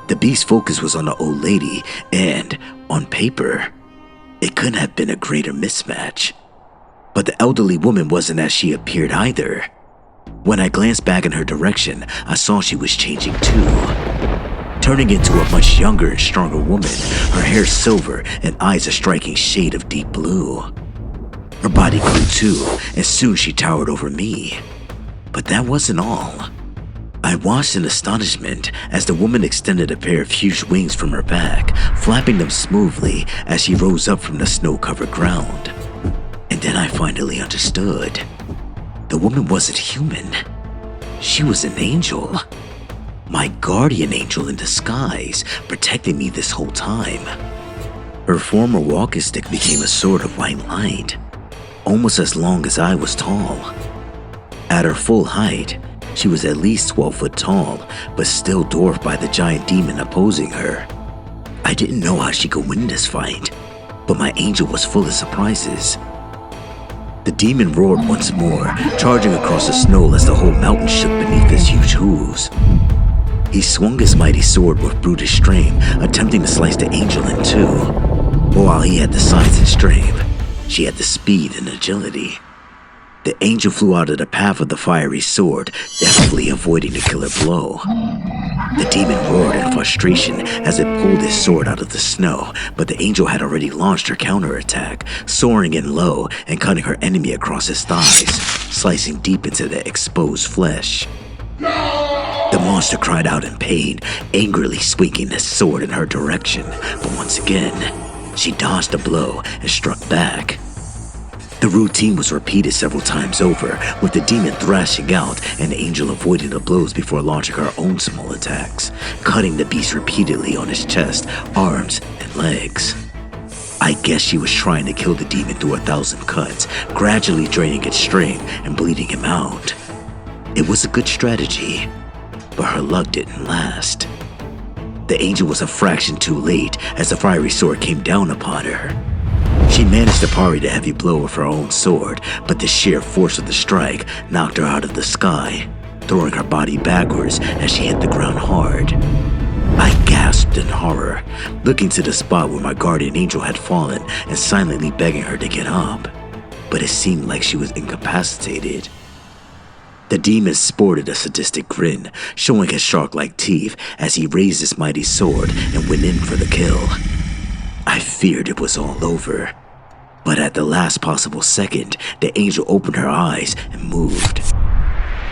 The beast's focus was on the old lady, and, on paper, it couldn't have been a greater mismatch. But the elderly woman wasn't as she appeared either. When I glanced back in her direction, I saw she was changing too. Turning into a much younger and stronger woman, her hair silver and eyes a striking shade of deep blue. Her body grew too, and soon she towered over me. But that wasn't all. I watched in astonishment as the woman extended a pair of huge wings from her back, flapping them smoothly as she rose up from the snow-covered ground. And then I finally understood. The woman wasn't human. She was an angel. My guardian angel in disguise, protecting me this whole time. Her former walking stick became a sword of white light, almost as long as I was tall. At her full height, she was at least 12 foot tall, but still dwarfed by the giant demon opposing her. I didn't know how she could win this fight, but my angel was full of surprises. The demon roared once more, charging across the snow as the whole mountain shook beneath his huge hooves. He swung his mighty sword with brutish strength, attempting to slice the angel in two. While he had the size and strength, she had the speed and agility. The angel flew out of the path of the fiery sword, deftly avoiding the killer blow. The demon roared in frustration as it pulled his sword out of the snow, but the angel had already launched her counterattack, soaring in low and cutting her enemy across his thighs, slicing deep into the exposed flesh. The monster cried out in pain, angrily swinging his sword in her direction, but once again, she dodged the blow and struck back. The routine was repeated several times over, with the demon thrashing out and the angel avoiding the blows before launching her own small attacks, cutting the beast repeatedly on his chest, arms, and legs. I guess she was trying to kill the demon through 1,000 cuts, gradually draining its strength and bleeding him out. It was a good strategy, but her luck didn't last. The angel was a fraction too late as the fiery sword came down upon her. She managed to parry the heavy blow with her own sword, but the sheer force of the strike knocked her out of the sky, throwing her body backwards as she hit the ground hard. I gasped in horror, looking to the spot where my guardian angel had fallen and silently begging her to get up, but it seemed like she was incapacitated. The demon sported a sadistic grin, showing his shark-like teeth as he raised his mighty sword and went in for the kill. I feared it was all over, but at the last possible second, the angel opened her eyes and moved.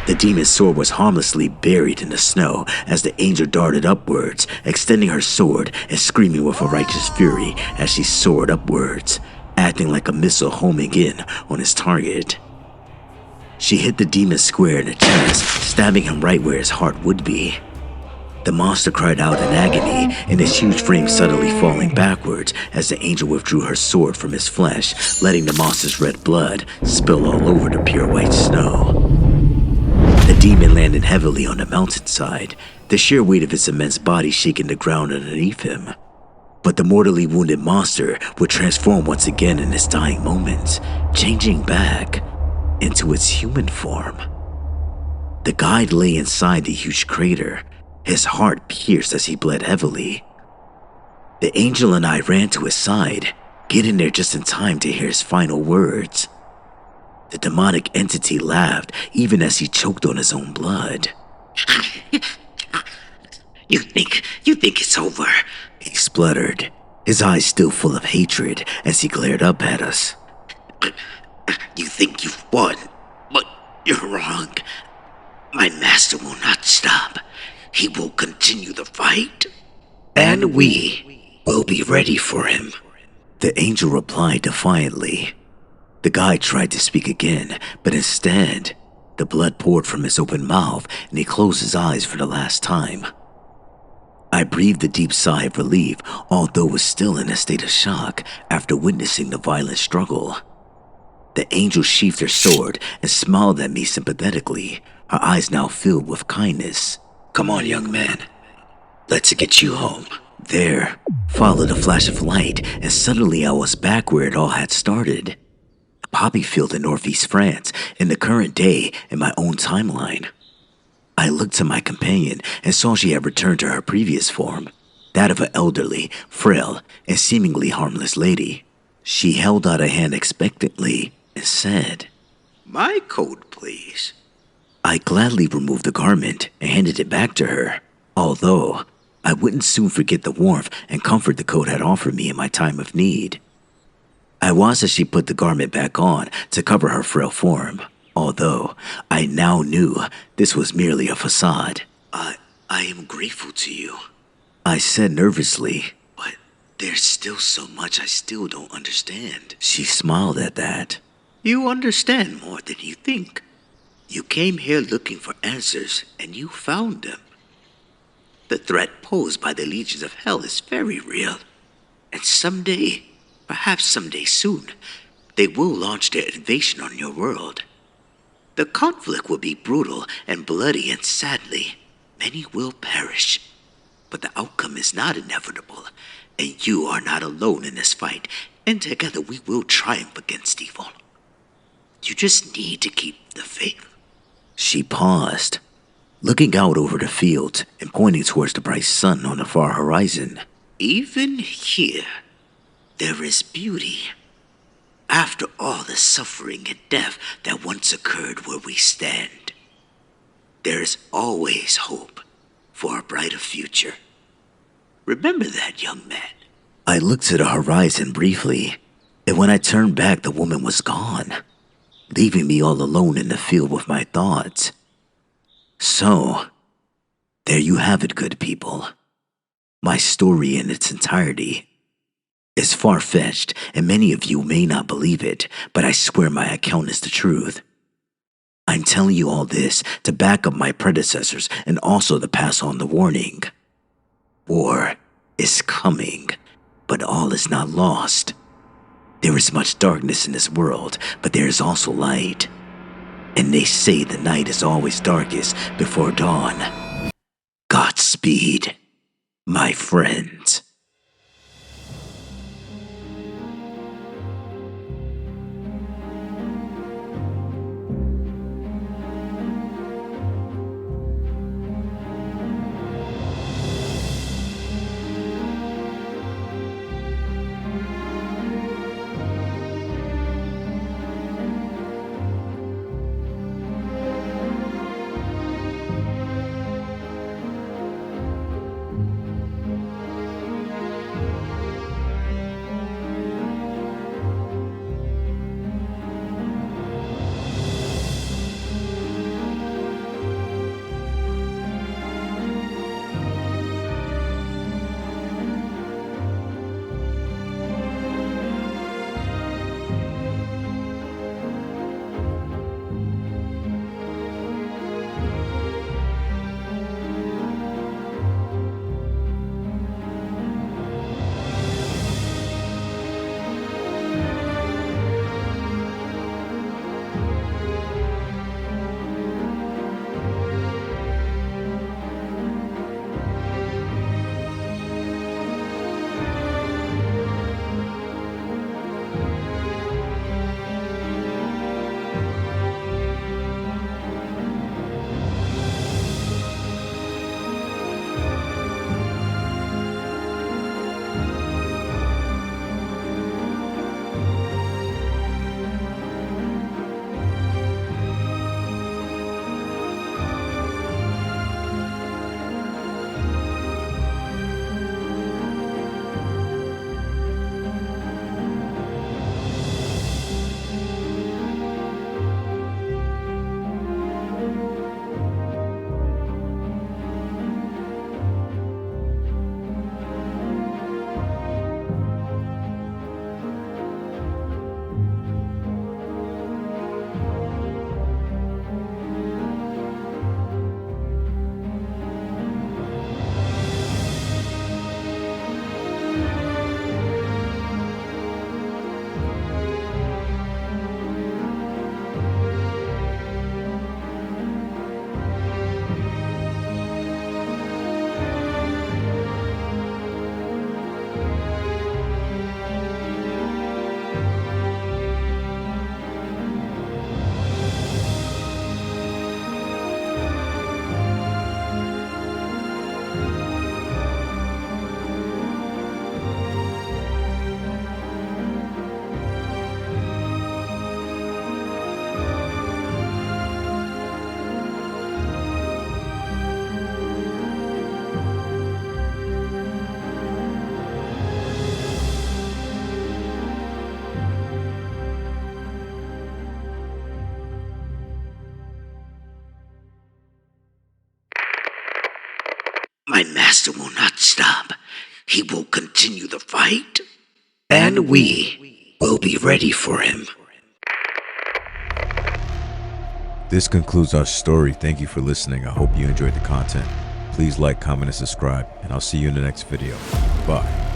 The demon's sword was harmlessly buried in the snow as the angel darted upwards, extending her sword and screaming with a righteous fury as she soared upwards, acting like a missile homing in on his target. She hit the demon square in the chest, stabbing him right where his heart would be. The monster cried out in agony, and his huge frame suddenly falling backwards as the angel withdrew her sword from his flesh, letting the monster's red blood spill all over the pure white snow. The demon landed heavily on the mountainside, the sheer weight of its immense body shaking the ground underneath him. But the mortally wounded monster would transform once again in its dying moments, changing back into its human form. The guide lay inside the huge crater, his heart pierced as he bled heavily. The angel and I ran to his side, getting there just in time to hear his final words. The demonic entity laughed even as he choked on his own blood. You think it's over? He spluttered, his eyes still full of hatred as he glared up at us. You think you've won, but you're wrong. My master will not stop. He will continue the fight, and we will be ready for him. The angel replied defiantly. The guide tried to speak again, but instead, the blood poured from his open mouth and he closed his eyes for the last time. I breathed a deep sigh of relief, although was still in a state of shock after witnessing the violent struggle. The angel sheathed her sword and smiled at me sympathetically, her eyes now filled with kindness. Come on, young man. Let's get you home. There followed a flash of light, and suddenly I was back where it all had started. A poppy field in northeast France, in the current day in my own timeline. I looked to my companion and saw she had returned to her previous form, that of an elderly, frail, and seemingly harmless lady. She held out a hand expectantly and said, My coat, please. I gladly removed the garment and handed it back to her, although I wouldn't soon forget the warmth and comfort the coat had offered me in my time of need. I watched as she put the garment back on to cover her frail form, although I now knew this was merely a facade. I am grateful to you, I said nervously. but there's still so much I still don't understand. She smiled at that. You understand more than you think. You came here looking for answers, and you found them. The threat posed by the legions of hell is very real. And someday, perhaps someday soon, they will launch their invasion on your world. The conflict will be brutal and bloody, and sadly, many will perish. But the outcome is not inevitable, and you are not alone in this fight, and together we will triumph against evil. You just need to keep the faith. She paused, looking out over the field and pointing towards the bright sun on the far horizon. Even here, there is beauty. After all the suffering and death that once occurred where we stand, there is always hope for a brighter future. Remember that, young man. I looked to the horizon briefly, and when I turned back, the woman was gone, leaving me all alone in the field with my thoughts. So, there you have it, good people. My story in its entirety. It's far-fetched, and many of you may not believe it, but I swear my account is the truth. I'm telling you all this to back up my predecessors and also to pass on the warning. War is coming, but all is not lost. There is much darkness in this world, but there is also light. And they say the night is always darkest before dawn. Godspeed, my friends. master will not stop. He will continue the fight, and we will be ready for him. This concludes our story. Thank you for listening. I hope you enjoyed the content. Please like, comment, and subscribe, and I'll see you in the next video. Bye.